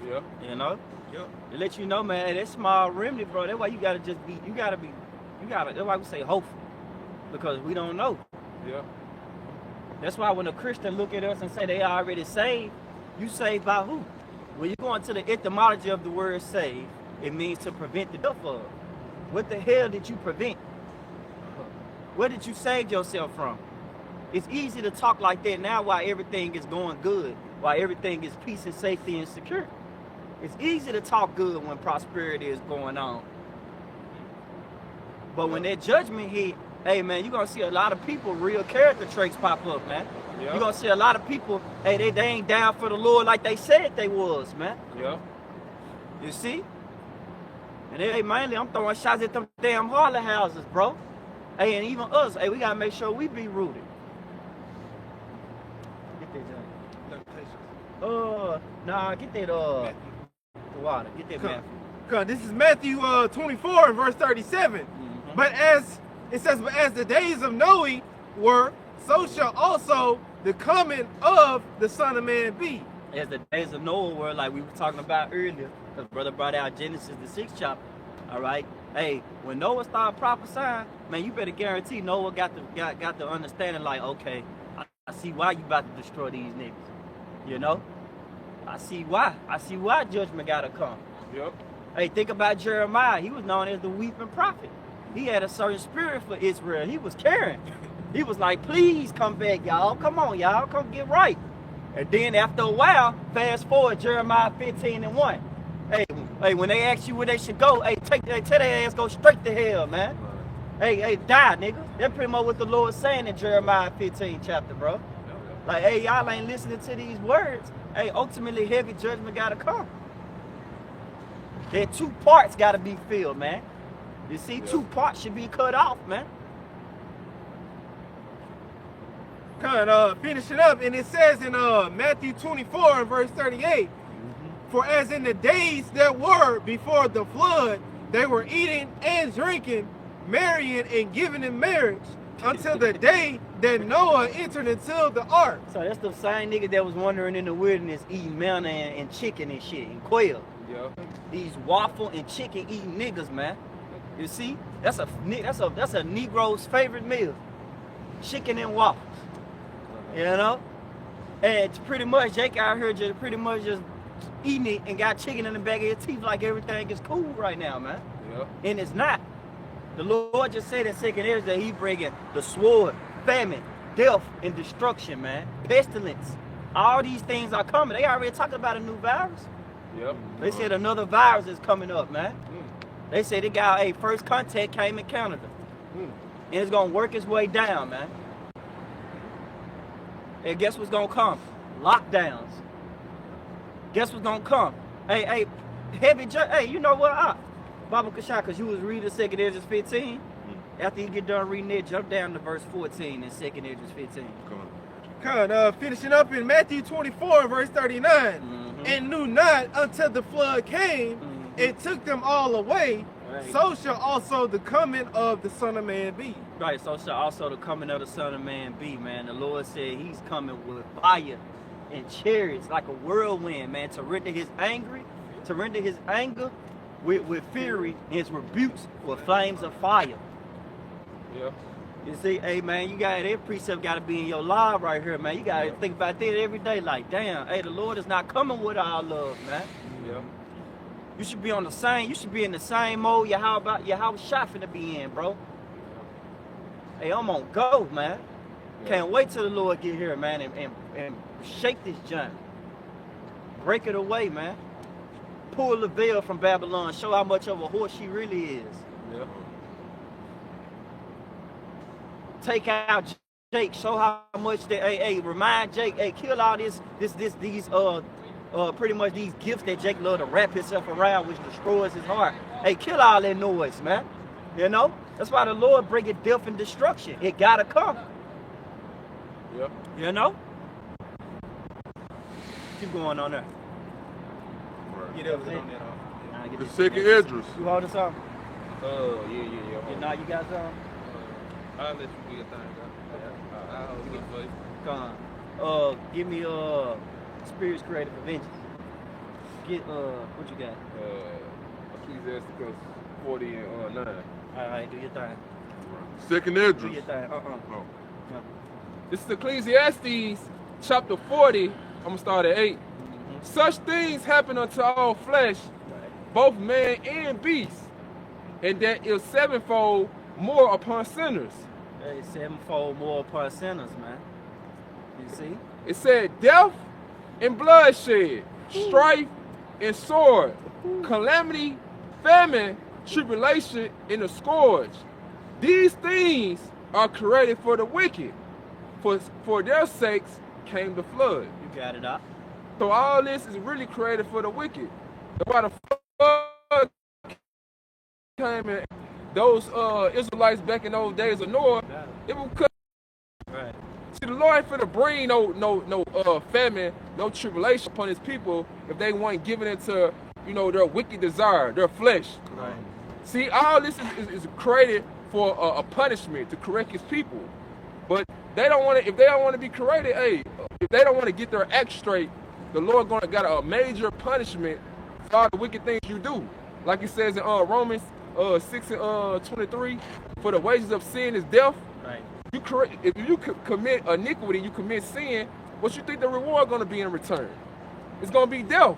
Yeah. You know? Yep. To let you know, man, that small remnant, bro, that's why you gotta just be, that's why we say hopeful. Because we don't know. Yeah. That's why when a Christian look at us and say they already saved, you saved by who? When you go into the etymology of the word save, it means to prevent the death of. What the hell did you prevent? Where did you save yourself from? It's easy to talk like that now while everything is going good, while everything is peace and safety and security. It's easy to talk good when prosperity is going on. But when that judgment hit, hey man, you're gonna see a lot of people, real character traits pop up, man. Yeah. You're gonna see a lot of people, hey, they ain't down for the Lord like they said they was, man. Yeah. You see? And hey, mainly I'm throwing shots at them damn Harley houses, bro. Hey, and even us, hey, we gotta make sure we be rooted. Get that junk. Nah, get that the water. Get that Matthew. Cause this is Matthew 24 and verse 37. But as it says, but as the days of Noe were, so shall also the coming of the Son of Man be. As the days of Noah were, like we were talking about earlier, because brother brought out Genesis, the 6th chapter. All right. Hey, when Noah started prophesying, man, you better guarantee Noah got the understanding, like, okay, I see why you about to destroy these niggas. You know? I see why. I see why judgment gotta come. Yep. Hey, think about Jeremiah. He was known as the weeping prophet. He had a certain spirit for Israel. He was caring. He was like, please come back, y'all. Come on, y'all. Come get right. And then after a while, fast forward, Jeremiah 15:1. Hey, when they ask you where they should go, hey, tell their ass go straight to hell, man. Hey, die, nigga. That's pretty much what the Lord's saying in Jeremiah 15 chapter, bro. Like, hey, y'all ain't listening to these words. Hey, ultimately, heavy judgment gotta come. There 2 parts gotta be filled, man. You see, 2 parts should be cut off, man. Kind of finishing up, and it says in Matthew 24 and verse 38, for as in the days that were before the flood, they were eating and drinking, marrying and giving in marriage, until the day that Noah entered into the ark. So that's the same nigga that was wandering in the wilderness eating manna and chicken and shit, and quail. Yeah. These waffle and chicken eating niggas, man. You see, that's a Negro's favorite meal, chicken and waffles. You know, and it's pretty much Jake out here just pretty much just eating it and got chicken in the back of his teeth like everything is cool right now, man. Yeah. And it's not. The Lord just said in 2nd Ezra that He bringing the sword, famine, death, and destruction, man. Pestilence. All these things are coming. They already talking about a new virus. Yep. They said another virus is coming up, man. They said they got first contact came in Canada. And it's gonna work its way down, man. And guess what's gonna come? Lockdowns. Guess what's gonna come? Hey, you know what? Baba Kashai, because you was reading 2nd Ezra 15. After you get done reading it, jump down to verse 14 in 2nd Ezra 15. Kind of finishing up in Matthew 24 verse 39. And knew not until the flood came and took them all away. Right. So shall also the coming of the Son of Man be. Right, so shall also the coming of the Son of Man be, man. The Lord said He's coming with fire and chariots like a whirlwind, man, to render His anger with fury and His rebukes with flames of fire. Yeah. You see, hey man, that precept gotta be in your life right here, man. You gotta think about that every day, like, damn, hey, the Lord is not coming with our love, man. Yeah. You should be in the same mode how shot finna be in, bro. Hey, I'm on go, man. Yeah. Can't wait till the Lord get here, man, and shake this junk. Break it away, man. Pull the veil from Babylon, show how much of a horse she really is. Yeah. Take out Jake, show how much remind Jake, kill all these pretty much these gifts that Jake love to wrap himself around, which destroys his heart. Hey, kill all that noise, man. You know? That's why the Lord bringing death and destruction. It gotta come. Yep. You know? Keep going on there. Get everything on that. The 2nd Ezra. You hold us on? Yeah. Now you got some? I'll let you do your thing, bro. I'll hold it for you. Come on. Give me Spirit's Creative Vengeance. Get what you got? Ecclesiasticus 40 and 9. Alright, do your thing. 2nd Do Ezra. your thing. Oh. This is Ecclesiastes chapter 40. I'm gonna start at 8. Such things happen unto all flesh, both man and beast, and that is sevenfold more upon sinners. Hey, sevenfold more upon sinners, man. You see? It said death and bloodshed, strife and sword, calamity, famine, tribulation, and a scourge. These things are created for the wicked. For their sakes came the flood. You got it up. So all this is really created for the wicked. That's why the flood came in. Those Israelites back in those days of Noah, it was cut. Right. See, the Lord ain't finna bring no famine, no tribulation upon His people if they weren't giving into, their wicked desire, their flesh. Right. See, all this is created for a punishment to correct His people. But they don't want to. If they don't want to be corrected, if they don't want to get their act straight, the Lord got a major punishment for all the wicked things you do. Like it says in Romans 6 and 23, for the wages of sin is death. Right. If you commit iniquity, you commit sin, what you think the reward going to be in return? It's going to be death.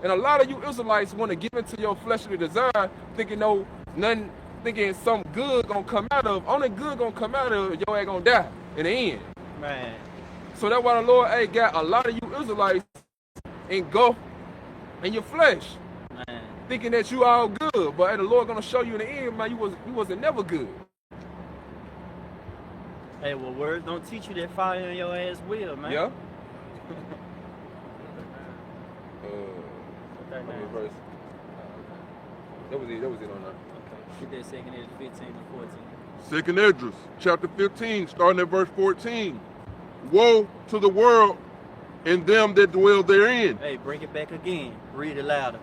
And a lot of you Israelites want to give into your fleshly desire, thinking nothing, thinking some good going to come out of. Only good going to come out of your ass going to die in the end. Man. So that's why the Lord got a lot of you Israelites engulfed in your flesh. Man. Thinking that you all good, but the Lord gonna show you in the end, man, you wasn't never good. Hey, well, words don't teach you that fire in your ass will, man. Yeah. Verse. That was it on that. Okay. Get that second Esdras 15 and 14. Second Esdras, chapter 15, starting at verse 14. Woe to the world and them that dwell therein. Hey, bring it back again. Read it louder.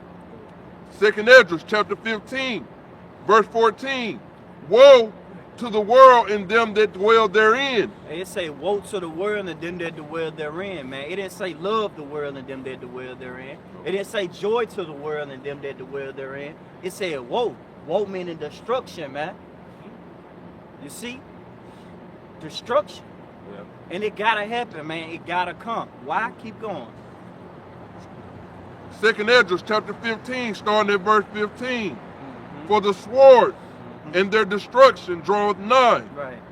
Second Esdras, chapter 15, verse 14. Woe to the world and them that dwell therein. Hey, it say, woe to the world and them that dwell therein, man. It didn't say love the world and them that dwell therein. It didn't say joy to the world and them that dwell therein. It said woe. Woe meaning destruction, man. You see? Destruction. Yeah. And it gotta happen, man. It gotta come. Why? Keep going. Second Esdras, chapter 15, starting at verse 15. For the sword and their destruction draweth nigh. Right.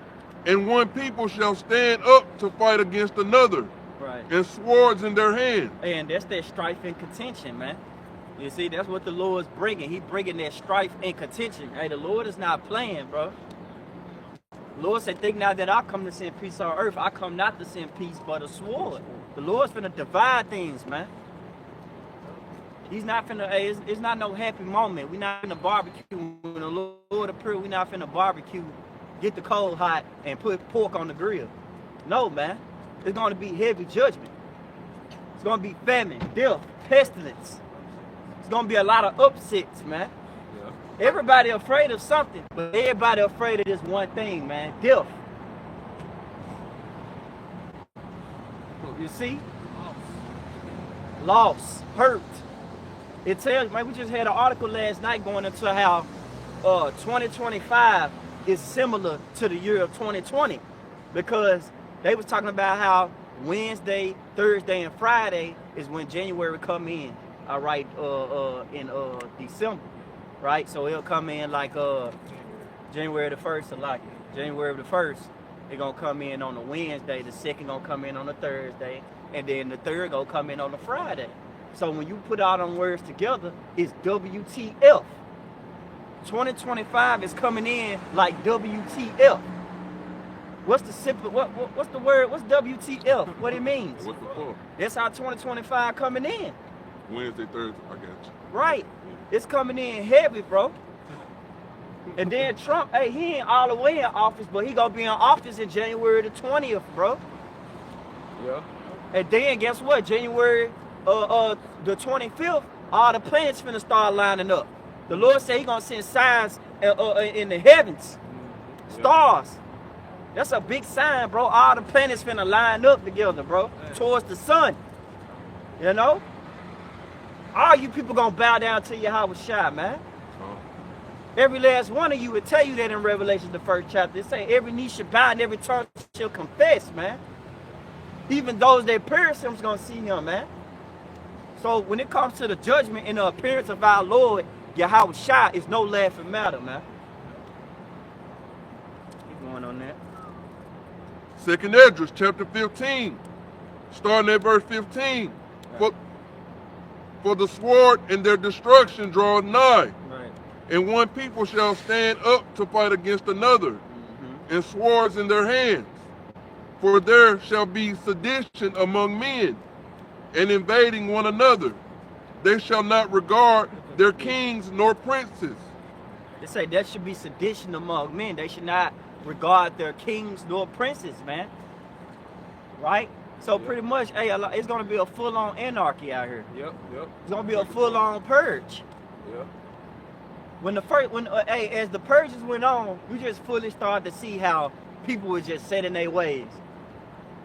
And one people shall stand up to fight against another. Right. And swords in their hands. And that's that strife and contention, man. You see, that's what the Lord's bringing. He bringing that strife and contention. Hey, the Lord is not playing, bro. The Lord said, think not that I come to send peace on earth. I come not to send peace, but a sword. The Lord's finna divide things, man. He's not finna, hey, it's not no happy moment. We're not finna barbecue. When the Lord appears, we're not finna barbecue, get the coal hot, and put pork on the grill. No, man. It's gonna be heavy judgment. It's gonna be famine, death, pestilence. It's gonna be a lot of upsets, man. Yeah. Everybody afraid of something, but everybody afraid of this one thing, man, death. You see? Loss, hurt. It tells, man, we just had an article last night going into how 2025 is similar to the year of 2020, because they was talking about how Wednesday, Thursday, and Friday is when January come in. All right, in December, right? So it'll come in like January the 1st, or like January the 1st, they're gonna come in on a Wednesday, the second gonna come in on a Thursday, and then the third gonna come in on a Friday. So when you put all them words together, it's WTF. 2025 is coming in like WTF. What's the simple? What's the word? What's WTF? What it means? What's the fuck? That's how 2025 coming in. Wednesday, Thursday, I got you. Right. It's coming in heavy, bro. And then Trump, hey, he ain't all the way in office, but he gonna be in office in January the 20th, bro. Yeah. And then guess what? January the 25th, all the planets finna start lining up. The Lord said he gonna send signs in the heavens. Stars. That's a big sign, bro. All the planets finna line up together, bro, towards the sun. You know? All you people gonna bow down to Yahweh Shai, man. Every last one of you would tell you that in Revelation, the 1st chapter. It say every knee shall bow and every tongue shall confess, man. Even those that perish him's gonna see him, man. So when it comes to the judgment and the appearance of our Lord, Yahweh Shai, is no laughing matter, man. Keep going on that. Second Esdras, chapter 15, starting at verse 15. For the sword and their destruction draweth nigh. Right. And one people shall stand up to fight against another, and swords in their hands. For there shall be sedition among men, and invading one another. They shall not regard their kings nor princes. They say there should be sedition among men. They should not regard their kings nor princes, man. Right? So pretty much, hey, it's gonna be a full-on anarchy out here. Yep. It's gonna be a full-on purge. Yep. As the purges went on, we just fully started to see how people were just set in their ways.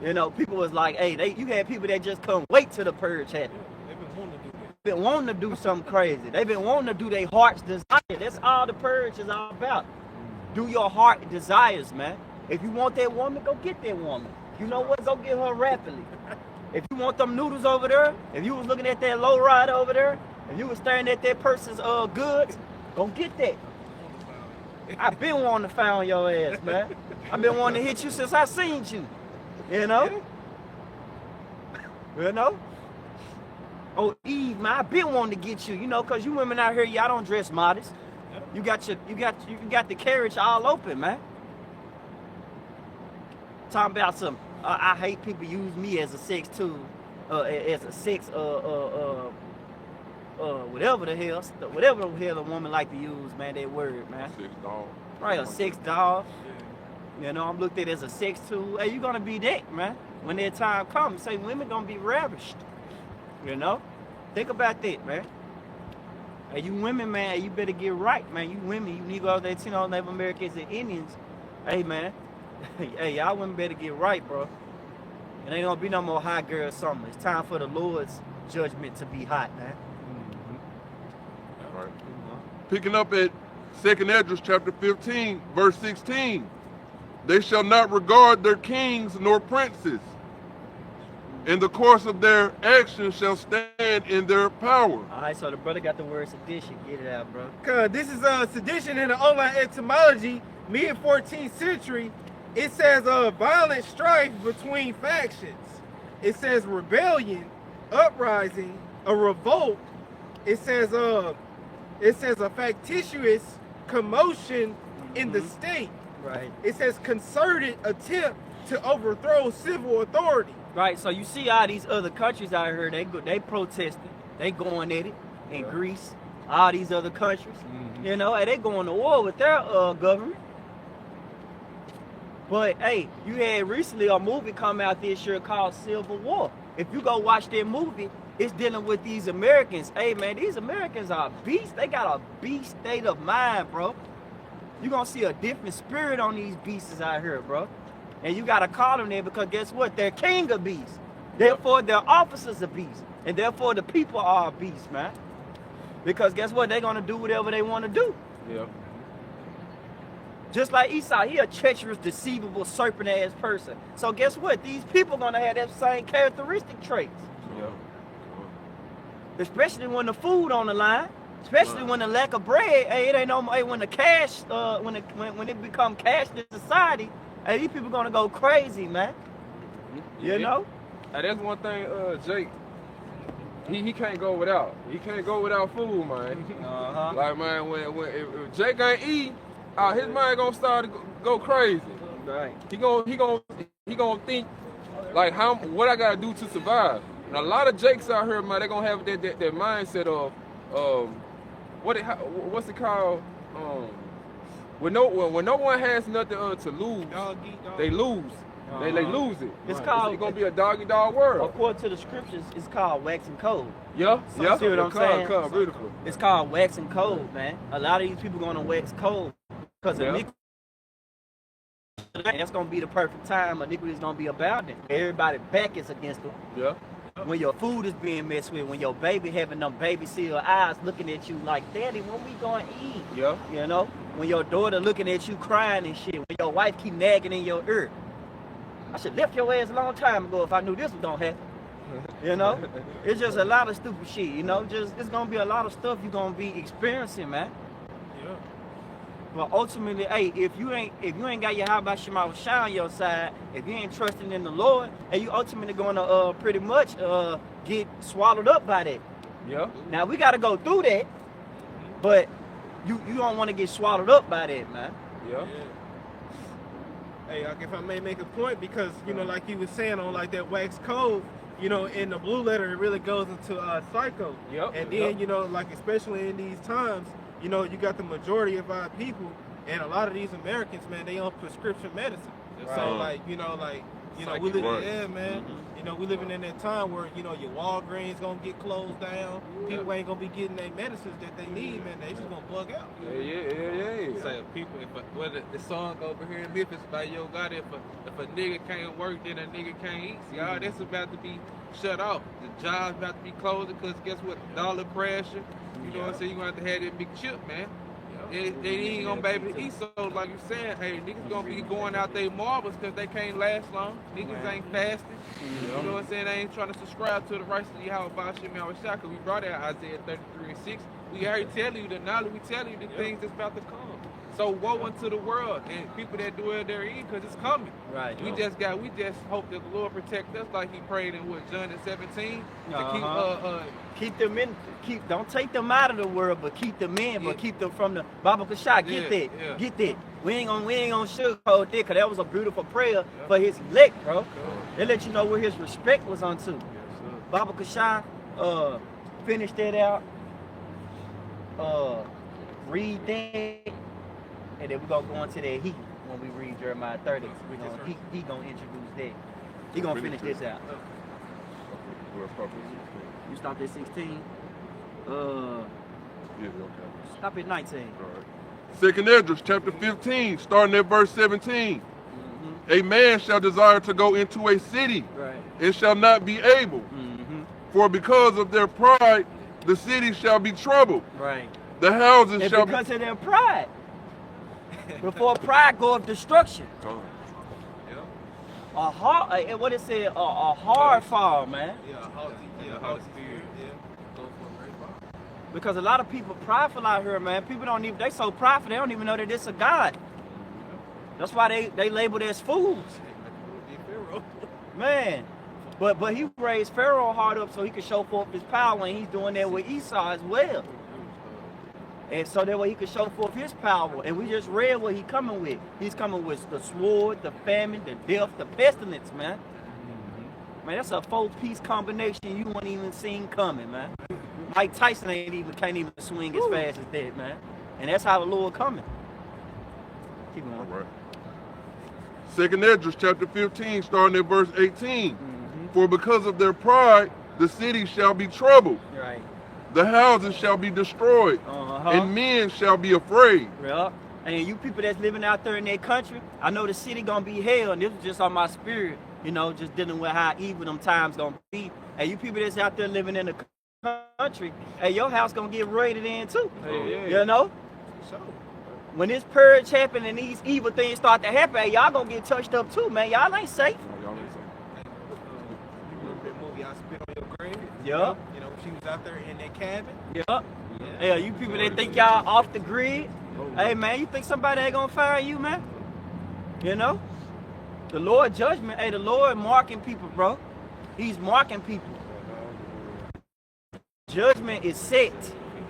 You know, people was like, hey, you had people that just couldn't wait till the purge happened. They've been wanting to do something crazy. They've been wanting to do their heart's desire. That's all the purge is all about. Do your heart desires, man. If you want that woman, go get that woman. You know what? Go get her rapidly. If you want them noodles over there, if you was looking at that low ride over there, if you was staring at that person's goods, go get that. I've been wanting to find your ass, man. I've been wanting to hit you since I seen you. You know? You know? Oh, Eve, man, I've been wanting to get you, you know, because you women out here, y'all don't dress modest. You got the carriage all open, man. Talking about some, I hate people use me as a sex tool, as a sex, whatever the hell a woman like to use, man, that word, man. Sex doll. Right, a sex doll. You know, I'm looked at as a sex tool. Hey, you gonna be that, man. When that time comes, say women gonna be ravished. You know? Think about that, man. Hey, you women, man, you better get right, man. You women, you Negroes, Latinos, Native Americans, and Indians. Hey, man. Hey, y'all women better get right, bro. It ain't gonna be no more hot girl summer. It's time for the Lord's judgment to be hot, man. All right. Picking up at 2nd Esdras chapter 15, verse 16. They shall not regard their kings nor princes. In the course of their actions shall stand in their power. All right, so the brother got the word sedition. Get it out, bro. Cause this is sedition in the online etymology, mid 14th century. It says violent strife between factions. It says rebellion, uprising, a revolt. It says a factitious commotion in the state. Right. It says concerted attempt to overthrow civil authority. Right, so you see all these other countries out here, they protesting, they going at it in Greece, all these other countries, you know, and they going to war with their government. But hey, you had recently a movie come out this year called Civil War. If you go watch that movie, it's dealing with these Americans. Hey man, these Americans are beasts. They got a beast state of mind, bro. You're gonna see a different spirit on these beasts out here, bro. And you gotta call them there because guess what? They're king of beasts. Therefore, their officers are beasts. And therefore, the people are beasts, man. Because guess what? They're gonna do whatever they want to do. Yeah. Just like Esau, he a treacherous, deceivable, serpent-ass person. So guess what? These people gonna have that same characteristic traits. Yeah. Especially when the food on the line. Especially when the lack of bread. Hey, it ain't no more. Hey, when the cash, when it become cashless society, hey, these people gonna go crazy, man. You know? Hey, that's one thing, Jake. He can't go without. He can't go without food, man. Like man, if Jake ain't eat, his mind gonna start to go crazy. Right. He gonna think like what I gotta do to survive. And a lot of Jakes out here, man, they gonna have that mindset of what's it called? When no one has nothing to lose, they lose. They lose it. It's called. It's gonna be a dog-eat-dog world. According to the scriptures, it's called wax and cold. Yeah. See what I'm saying? Beautiful. It's called wax and cold, man. A lot of these people gonna wax cold because of iniquity. That's gonna be the perfect time. Iniquity is gonna be abounding. Everybody back is against them. Yeah. When your food is being messed with, when your baby having them baby seal eyes looking at you like, Daddy, when we gonna eat? Yeah. You know? When your daughter looking at you crying and shit. When your wife keep nagging in your ear. I should left your ass a long time ago if I knew this was gonna happen. You know? It's just a lot of stupid shit, you know? It's gonna be a lot of stuff you're gonna be experiencing, man. Yeah. But ultimately, hey, if you ain't got your how about Shema Shah on your side, if you ain't trusting in the Lord, and you ultimately gonna pretty much get swallowed up by that. Yeah. Now we gotta go through that, but you don't want to get swallowed up by that, man. Yeah. Hey, if I may make a point, because you know, like you was saying on like that wax code, you know, in the blue letter it really goes into psycho. Yep. And then you know, like especially in these times, you know, you got the majority of our people, and a lot of these Americans, man, they on prescription medicine. Right. So like, you know, we live, Right. yeah, man. You know, we living in that time where, you know, your Walgreens gonna get closed down. People ain't gonna be getting their medicines that they need, man. They just gonna bug out. Yeah. Say people, whether the song over here in Memphis by Yo God, if a nigga can't work, then a nigga can't eat. See, all that's about to be shut off. The job's about to be closing because guess what? Dollar pressure. You know what I'm saying? You're gonna have to have that big chip, man. they ain't gonna be able to eat. So like you saying, hey, niggas gonna be going out they marbles because they can't last long. Niggas ain't fasting. You know what I'm saying? They ain't trying to subscribe to the righteousness of Yahweh Ba'ashim Yahweh Shah, because we brought out Isaiah 33:6. We already tell you the knowledge, we tell you the things that's about to come. So woe unto the world and people that dwell therein, because it's coming. Right. We just hope that the Lord protect us like he prayed in John 17 to don't take them out of the world, but keep them in, but keep them from the Baba Kashah. Get that. We ain't gonna sugarcoat that, because that was a beautiful prayer for his elect, bro. They let you know where his respect was unto. Baba Kashah, finish that out. Read that. And then we're going to go into that heat when we read Jeremiah 30. He going to introduce that. He going to finish this out. You stopped at 16? Stop at 19. All right. Second Esdras, chapter 15, starting at verse 17. A man shall desire to go into a city, and shall not be able. For because of their pride, the city shall be troubled. Right. The houses shall be... because of their pride. Before pride goeth destruction. A hard, what it said, a hard fall, man. Because a lot of people prideful out here, man. People don't even, they so prideful, they don't even know that it's a God. That's why they labeled as fools. Man. But he raised Pharaoh hard up so he could show forth his power, and he's doing that with Esau as well. And so that way he could show forth his power. And we just read what he's coming with. He's coming with the sword, the famine, the death, the pestilence, man. Man, that's a 4-piece combination you wouldn't even seen coming, man. Mike Tyson can't even swing as fast as that, man. And that's how the Lord coming. Keep going. All right. Second Esdras, chapter 15, starting at verse 18. For because of their pride, the city shall be troubled. Right. The houses shall be destroyed, and men shall be afraid. Yeah. And you people that's living out there in that country, I know the city gonna be hell, and this is just on my spirit, you know, just dealing with how evil them times gonna be. And you people that's out there living in the country, hey, your house gonna get raided in too. You know? So when this purge happen and these evil things start to happen, hey, y'all gonna get touched up too, man. Y'all ain't safe. Y'all spit on your grave. Yeah. You know, she was out there in that cabin. Yeah. Yeah, you people that think y'all off the grid. Hey, man, you think somebody ain't gonna fire you, man? You know? The Lord judgment, hey, the Lord marking people, bro. He's marking people. Judgment is set.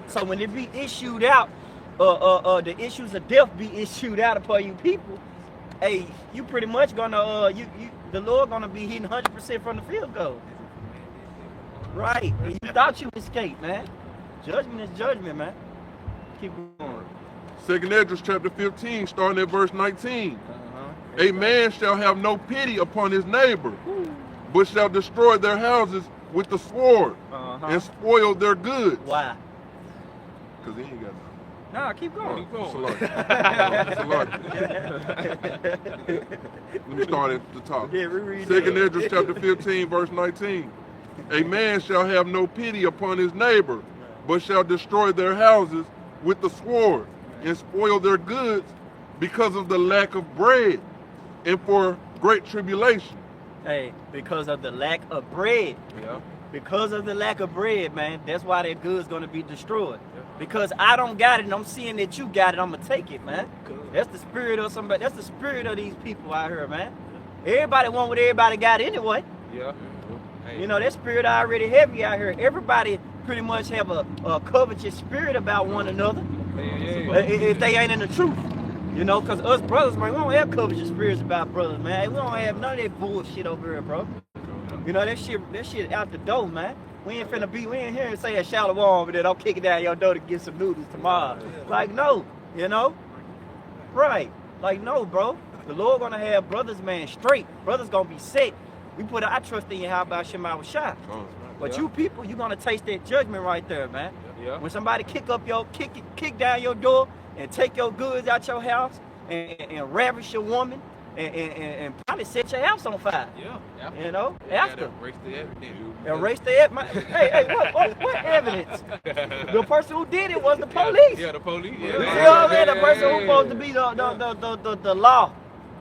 So when it be issued out, the issues of death be issued out upon you people, hey, you pretty much gonna, the Lord gonna be hitting 100% from the field goal. Right. And you thought you escaped, man. Judgment is judgment, man. Keep going. Second Esdras, chapter 15, starting at verse 19. A man shall have no pity upon his neighbor, but shall destroy their houses with the sword and spoil their goods. Why? Because he ain't got nothing. Nah, keep going. Let me start at the top. Yeah, reread Second Esdras, chapter 15, verse 19. A man shall have no pity upon his neighbor, but shall destroy their houses with the sword and spoil their goods because of the lack of bread and for great tribulation. Hey, because of the lack of bread. Yeah. Because of the lack of bread, man, that's why that good's gonna be destroyed. Because I don't got it and I'm seeing that you got it, I'm gonna take it, man. That's the spirit of somebody, that's the spirit of these people out here, man. Everybody want what everybody got anyway. Yeah. You know, that spirit already heavy out here. Everybody pretty much have a covetous spirit about one another. If they ain't in the truth. You know, because us brothers, man, we don't have covetous spirits about brothers, man. We don't have none of that bullshit over here, bro. You know, that shit out the door, man. We ain't here and say a shallow warm, but then I'll kick it down your door to get some noodles tomorrow. Like, no, you know? Right. Like, no, bro. The Lord gonna have brothers, man, straight. Brothers gonna be set. We put our trust in you, how about Shema Shah? But you people, you gonna taste that judgment right there, man. When somebody kick down your door and take your goods out your house and ravish your woman and probably set your house on fire. Yeah. You know, Yeah, after. erase the evidence. Erase the evidence. Hey, what evidence? The person who did it was the police. Yeah, the police. You see what I'm saying? The person who's supposed to be the law.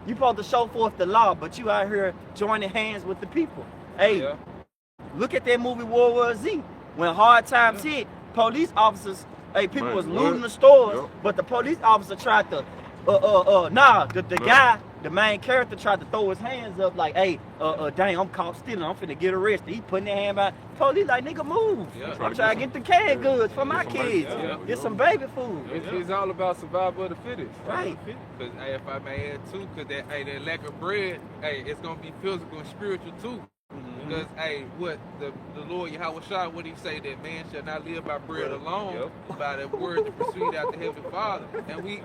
You supposed to show forth the law, but you out here joining hands with the people. Hey, look at that movie World War Z. When hard times hit, police officers, people was looting the stores, but the police officer tried to, the guy, the main character tried to throw his hands up like, hey, dang, I'm caught stealing, I'm finna get arrested. He putting their hand back. Police like, nigga, move. I'm trying to get the canned goods for my kids. Get some baby food. It's all about survival of the fittest. Right. Because if I may add too, because that lack of bread, it's gonna be physical and spiritual too. Because what the Lord Yahweh Shah, what he say, that man shall not live by bread alone, by the word that proceed out the Heavenly Father. And we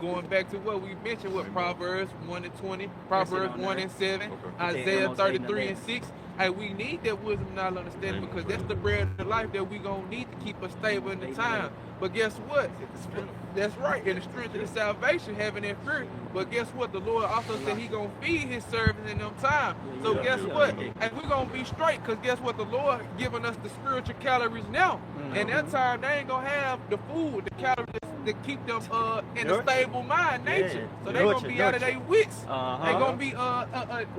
going back to what we mentioned, what Proverbs 1:20, Proverbs 1:7, Isaiah 33:6. We need that wisdom, knowledge, understanding, because that's the bread of life that we gonna need to keep us stable in the time. But guess what? That's right. And the strength of the salvation, having that fear. But guess what? The Lord also said he gonna feed his servants in them time. So guess what? And we're gonna be straight, because guess what? The Lord giving us the spiritual calories now. And that time they ain't gonna have the food, the calories to keep them in a stable mind, nature. So they gonna be out of their wits. They gonna be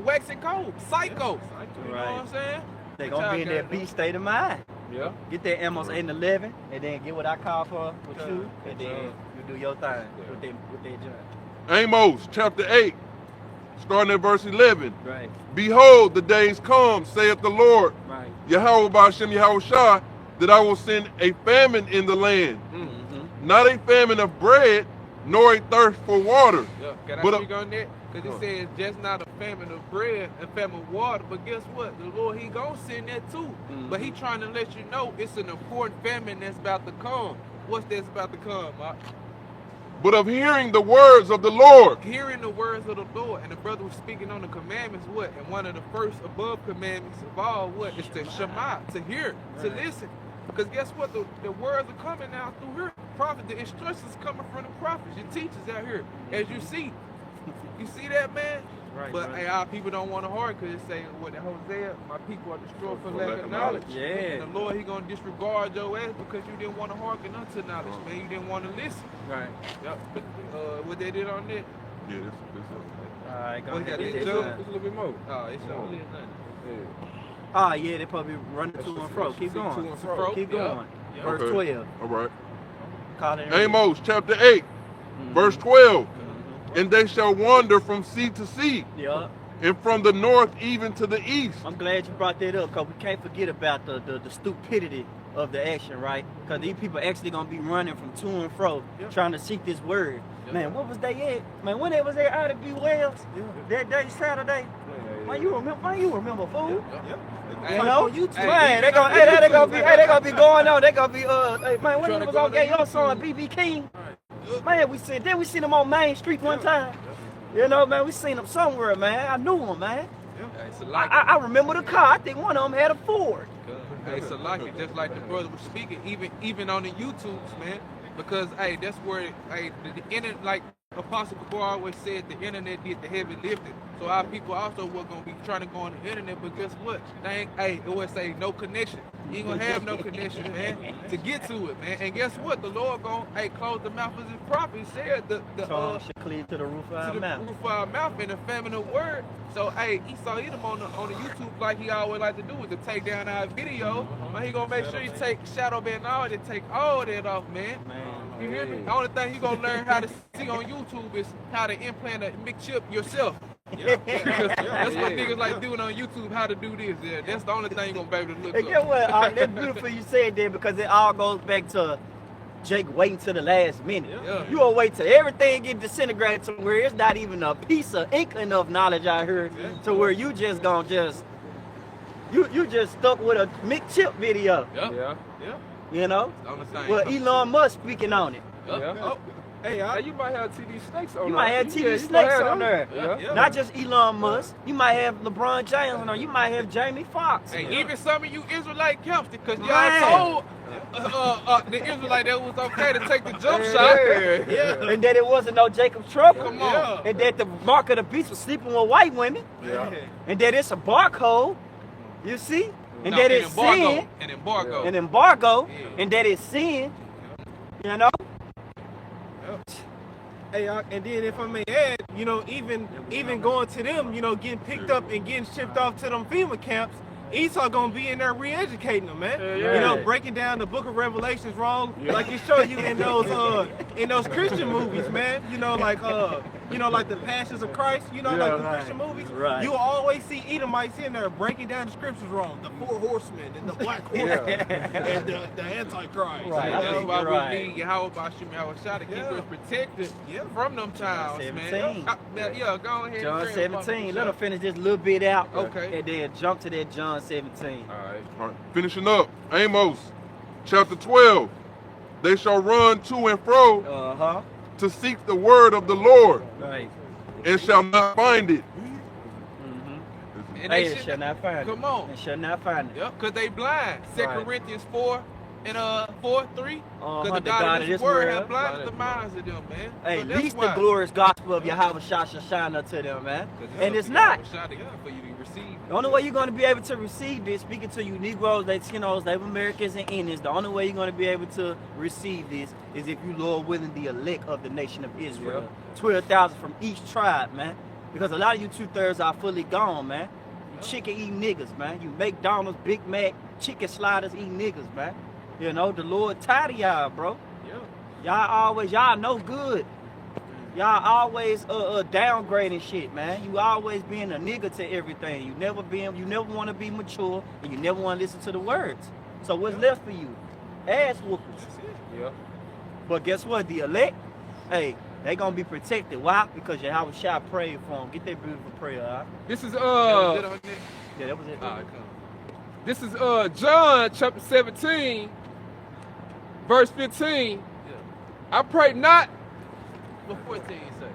waxing cold, psycho. You know what I'm saying? They gonna be in that beast state of mind. Yeah. Get that Amos 8 and 11, and then get what I call for with you, and then you do your thing with that joint. Amos chapter 8, starting at verse 11. Right. Behold, the days come, saith the Lord, Right. Yahweh Ba'ashem Yahweh Shah, that I will send a famine in the land. Not a famine of bread, nor a thirst for water. Can I But, speak on that? Because it says just not a famine of bread, a famine of water. But guess what? The Lord, he gonna send that too. But he trying to let you know it's an important famine that's about to come. What's that's about to come, Mark? But of hearing the words of the Lord. Hearing the words of the Lord. And the brother was speaking on the commandments, what? And one of the first above commandments of all, what? Is to shema, to hear, to listen. Because guess what? The words are coming now through here. Prophet, the instructions coming from the prophets, your teachers out here. As you see. You see that, man? Right, but right. our people don't want to hearken, because it say what in Hosea, my people are destroyed for lack of knowledge. Yeah. And the Lord, he gonna disregard your ass because you didn't want to hearken unto knowledge, man. You didn't want to listen. Right. Yep. What they did on that? Yeah, this All right, go What ahead. they It's did. a little bit more. Oh, it's only nothing. Yeah. Yeah, they probably running to and fro. Keep going. To and fro. Keep going. Yeah. Verse Okay. 12. All right. Call it Amos chapter 8, verse 12. And they shall wander from sea to sea, Yeah. and from the north even to the east. I'm glad you brought that up, because we can't forget about the stupidity of the action, right? Because these people actually going to be running from to and fro, trying to seek this word. Man, what was they at? Man, when they was there out of B. Wells, that day, Saturday, man, you remember, fool? You know, man, they gonna be going on. They gonna be man, when he was on that your son BB King, man, we seen him on Main Street one time. You know, man, we seen him somewhere, man. I knew him, man. I remember the car. I think one of them had a Ford. It's a like it, just like the brother was speaking, even on the YouTubes, man. Because that's where the internet, like Apostle Kabor always said, the internet did the heavy lifting. So our people also were gonna be trying to go on the internet, but guess what? They ain't, it always say no connection. You ain't gonna have no connection, man, to get to it, man. And guess what? The Lord gonna close the mouth of his prophet. He said the should cleave to the roof of our mouth. Roof of our mouth in the famine of word. So Esau Edom on the YouTube, like he always like to do, is to take down our video. Man, he gonna make sure he take shadow ban and all that, take all that off, man. You hear me? The only thing he gonna learn how to see on YouTube is how to implant a mixed chip yourself. That's what niggas like doing on YouTube, how to do this. Yeah, that's the only thing you gonna be able to look Hey, up. get what? That's beautiful you said that, because it all goes back to Jake waiting to the last minute. Yeah. You gonna wait till everything get disintegrated to where it's not even a piece of inkling of knowledge out here, to where you just gonna you just stuck with a mixed chip video. Yeah. You know? The only thing. Well, Elon Musk speaking on it. Yeah. Oh. Hey, you might have TD Snakes on You there. might have TD you Snakes might have on them. there. Yeah. Not just Elon Musk. You might have LeBron James on there. You might have Jamie Foxx. Hey, even some of you Israelite camps, because y'all Man. told The Israelite that was okay to take the jump shot. Yeah. And that it wasn't no Jacob's trouble. Come on. And that the mark of the beast was sleeping with white women. Yeah. And that it's a barcode. You see? And No, that it's sin. An embargo. An embargo. Yeah. And that it's sin. You know? Hey, and then if I may add, you know, even going to them, you know, getting picked up and getting shipped off to them FEMA camps, Esau gonna be in there re-educating them, man. Yeah. You know, breaking down the Book of Revelations wrong, like it showed you in those Christian movies, man. You know, like the Passions of Christ. You know, like the Christian movies. Right. You will always see Edomites in there breaking down the scriptures wrong. The 4 horsemen and the black horsemen and the Antichrist. Right. You know? That's why Right. we need Yahweh Bashim Yahweh Shah to keep us protected from them times, man. 17. Yeah, go ahead. John and pray about 17. the Let shot. us finish this little bit out. Okay. And then jump to that John 17. All right. Finishing up. Amos, chapter 12. They shall run to and fro Uh-huh. to seek the word of the Lord, Right. and shall not find it. Mm-hmm. And Hey, they it shall not find it. Come on. It shall not find it. Yep, because they blind. 2 Right. Corinthians 4 and 4:3. Because The the God of this world word have blinded the minds of them, man. Hey, So at that's least why. the glorious gospel of Yahweh Shah shall shine unto them, man. 'Cause And it's you not. gotta shot together for you to receive. The only way you're going to be able to receive this, speaking to you Negroes, Latinos, Native Americans, and Indians, the only way you're going to be able to receive this is if you, Lord willing, the elect of the nation of Israel. 12,000 from each tribe, man. Because a lot of you 2/3 are fully gone, man. You chicken eating niggas, man. You McDonald's, Big Mac, chicken sliders eating niggas, man. You know, the Lord tired of y'all, bro. Y'all no good. Y'all always downgrading shit, man. You always being a nigga to everything. You never want to be mature, and you never want to listen to the words. So what's left for you? Ass whoopers. Yeah. But guess what? The elect, hey, they gonna be protected. Why? Because Yahweh Shah prayed for them. Get that beautiful prayer, huh? This is That was it on there? Yeah, that was it. All right, come. This is John chapter 17, verse 15. I pray not. What 14 say?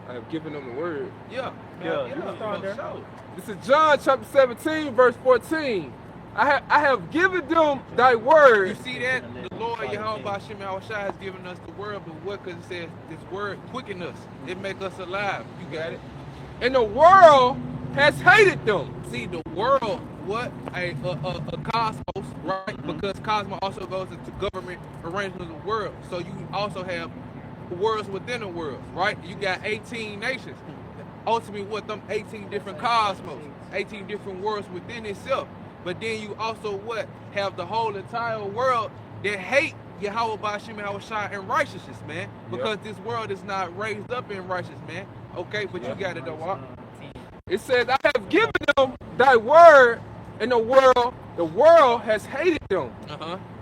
I have given them the word. Yeah. Yeah, you can start for there. sure. This is John chapter 17, verse 14. I have given them thy word. You see that? The Lord Yahweh Bashim Yahweh Shah has given us the word, but what? Because it says this word quicken us. It make us alive. You got it? And the world has hated them. See, the world, what? A cosmos, right? Because cosmos also goes into government arrangement of the world. So you also have worlds within the world, right? You got 18 nations. Ultimately, what them 18 different cosmos, 18 different worlds within itself. But then you also what? Have the whole entire world that hate Yahweh Bashim Yahweh Shah in righteousness, man. Because this world is not raised up in righteousness, man. Okay, but you got it though, Walk. It says, I have given them thy word, and the world has hated them,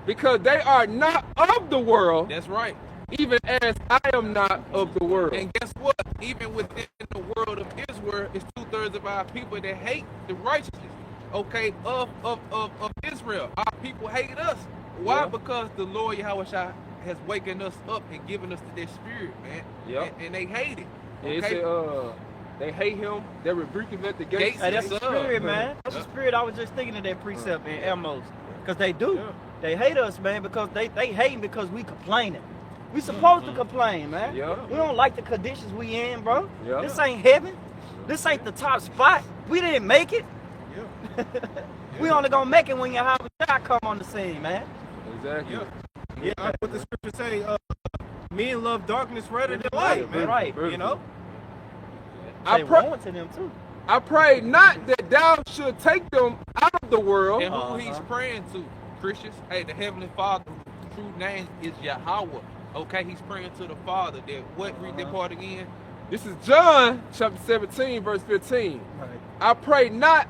because they are not of the world, That's right. even as I am not of the world. And guess what? Even within the world of Israel, it's 2/3 of our people that hate the righteousness, okay, of Israel. Our people hate us. Why? Yeah. Because the Lord Yahweh Shah has wakened us up and given us their spirit, man. Yeah. And they hate it. And it Okay? said, they hate him, they rebuke him at the gates. Hey, that's the Yes, sir. spirit, man. That's the spirit. I was just thinking of that precept in Amos. Because they do. They hate us, man, because they hating because we complaining. We supposed to complain, man. Yeah. We don't like the conditions we in, bro. Yeah. This ain't heaven. This ain't the top spot. We didn't make it. We only gonna make it when Yahweh Shah come on the scene, man. Exactly. Yeah, what the scripture say, men love darkness rather than light, man. Right. You know? I Say pray, wrong to them too. I pray not that thou should take them out of the world. And who he's praying to, Christians? Hey, the Heavenly Father, whose true name is Yahweh. Okay, he's praying to the Father. That what? Read that part again. This is John chapter 17, verse 15. Right. I pray not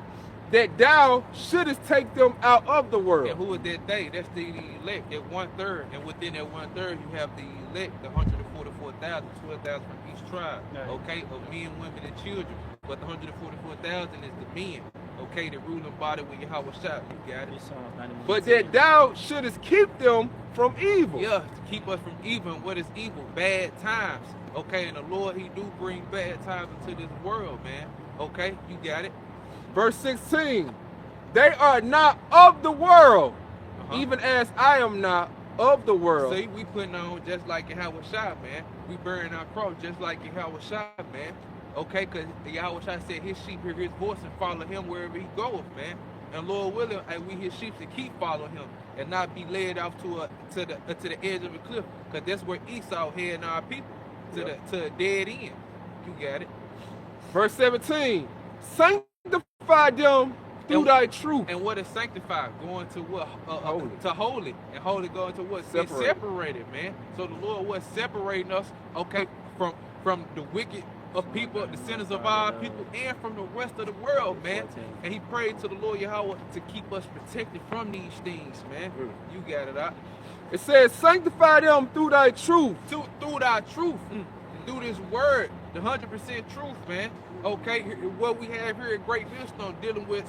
that thou shouldest take them out of the And world. who is that they? That's the elect, that 1/3. And within that 1/3, you have the elect, the 144,000, 12,000 from each tribe, Right. okay, of men, women, and children. But the 144,000 is the men, okay, the ruling body with Yahweh Shah. You got it? This song's not even But that thou shouldest keep them from evil. Yeah, to keep us from evil. What is evil? Bad times. Okay, and the Lord, he do bring bad times into this world, man. Okay, you got it? Verse 16. They are not of the world, even as I am not of the world. See, we putting on just like Yahweh Shai, man. We bearing our cross just like Yahweh Shai, man. Okay, because Yahweh Shai said his sheep hear his voice and follow him wherever he goeth, man. And Lord willing, we his sheep to keep following him and not be led off to the edge of a cliff, because that's where Esau heading our people to a dead end. You got it. Verse 17, sanctify them through thy truth. And what is sanctified? Going to what? Holy. To holy. And holy going to what? Separated, man. So the Lord was separating us, okay, from the wicked of people, the sinners of our people, and from the rest of the world, man. And he prayed to the Lord Yahweh to keep us protected from these things, man. You got it out. It says, sanctify them through thy truth. Through thy truth. Through this word, the 100% truth, man. Okay, what we have here at Great Millstone dealing with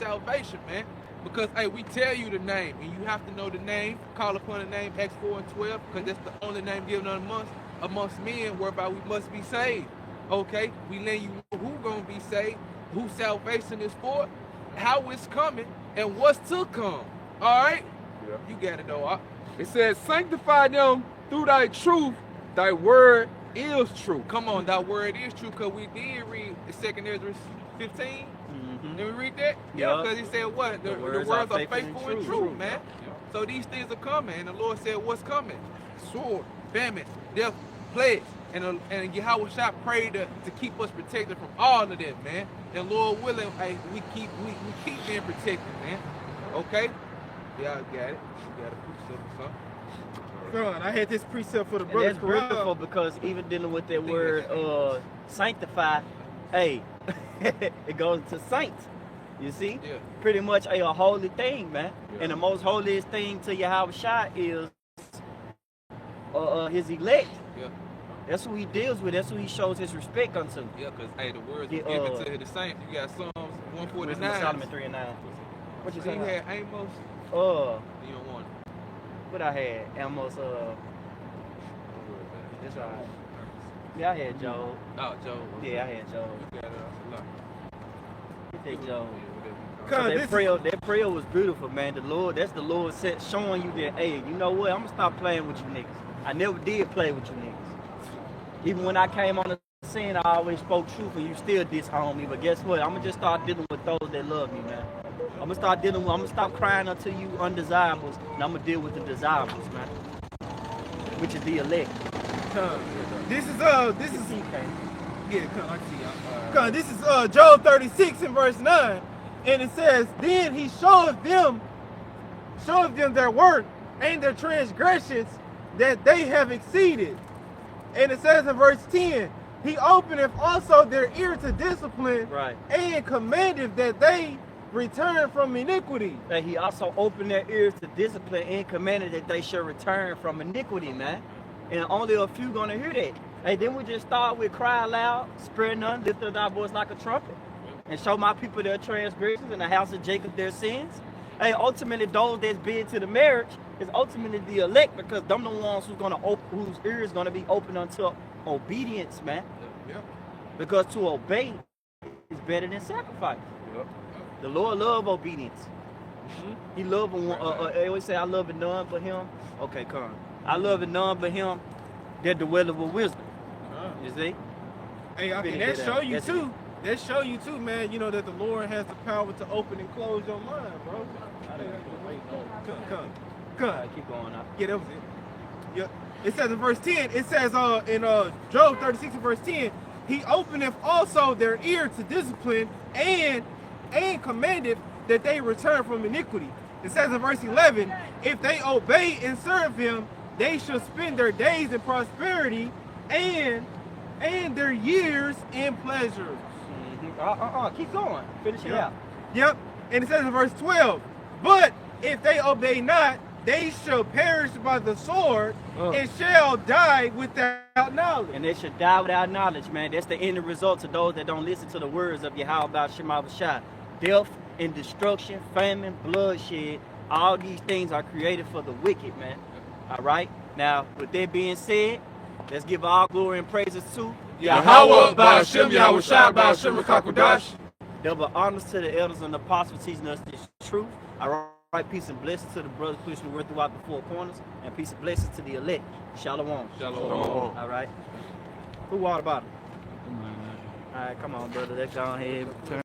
salvation, man. Because, hey, we tell you the name, and you have to know the name. Call upon the name, Acts 4 and 12, because that's the only name given amongst men whereby we must be saved. Okay, we let you know who gonna be saved, who salvation is for, how it's coming, and what's to come. All right? Yeah. You got it, though. It says, sanctify them through thy truth. Thy word is true. Come on, thy word is true, because we did read 2 Ezra 15. Did we read that? Yeah, because he said what? The words are faithful and true, man. So these things are coming, and the Lord said, what's coming? Sword, famine, death, plagues. And Yahweh Shai prayed to keep us protected from all of that, man. And Lord willing, hey, we keep being protected, man. Okay? Y'all got it. You got a precept or something. God, I had this precept for the brothers. That's beautiful, because even dealing with that word sanctify, hey, it goes to saints. You see? Yeah. Pretty much a holy thing, man. Yeah. And the most holiest thing to Yahweh Shai is his elect. Yeah. That's who he deals with. That's who he shows his respect unto. Yeah, because, hey, the words were given to the saints. You got Psalms 149. Solomon 3 and 9. What you saying? You had Amos. You don't want it. What I had? Amos, that's right. Yeah, I had Job. Oh, Job. Yeah, I had Job. You got it. You take Job. God, that prayer was beautiful, man. That's the Lord showing you that, hey, you know what? I'm gonna stop playing with you niggas. I never did play with you niggas. Even when I came on the scene, I always spoke truth, and you still disown me. But guess what? I'm gonna just start dealing with those that love me, man. I'm gonna stop crying unto you undesirables, and I'm gonna deal with the desirables, man. Which is the elect. This is yeah, come, I see y'all. Come, this is Job 36 and verse 9, and it says, then he showeth them their work and their transgressions that they have exceeded. And it says in verse 10, he openeth also their ear to discipline, right, and commandeth that they return from iniquity. That he also opened their ears to discipline and commanded that they should return from iniquity, man. And only a few gonna hear that. Hey, then we just start with cry loud, spare none, lift up our voice like a trumpet, and show my people their transgressions and the house of Jacob their sins. Hey, ultimately those that's bid to the marriage is ultimately the elect, because them the ones whose ears gonna be open unto obedience, man. Yeah. Because to obey is better than sacrifice. Yep. The Lord love obedience. He love I always say I love it none but him. Okay, come. I love it none but him that dwelleth with wisdom. You see? Hey, and that show you too. That show you too, man. You know that the Lord has the power to open and close your mind, bro. Come. Keep going up. Yeah, that was it. Yep. It says in verse 10. It says in Job 36 and verse 10. He openeth also their ear to discipline, and commandeth that they return from iniquity. It says in verse 11, if they obey and serve him, they shall spend their days in prosperity and their years in pleasures. Keep going. Finish it out. Yep. And it says in verse 12, but if they obey not, they shall perish by the sword and shall die without knowledge. And they shall die without knowledge, man. That's the end result to those that don't listen to the words of Yahweh Shema Shai. Death and destruction, famine, bloodshed, all these things are created for the wicked, man. All right? Now, with that being said, let's give all glory and praises to Yahweh Ba'ashem, Yahweh Shai Ba'ashem Rakakodash. Double honors to the elders and the apostles teaching us this truth. All right, peace and blessings to the brothers Christian word throughout the four corners, and peace and blessings to the elect. Shalom. Shalom. All right. Who water bottle? All right, come on, brother. Let's go ahead. Turn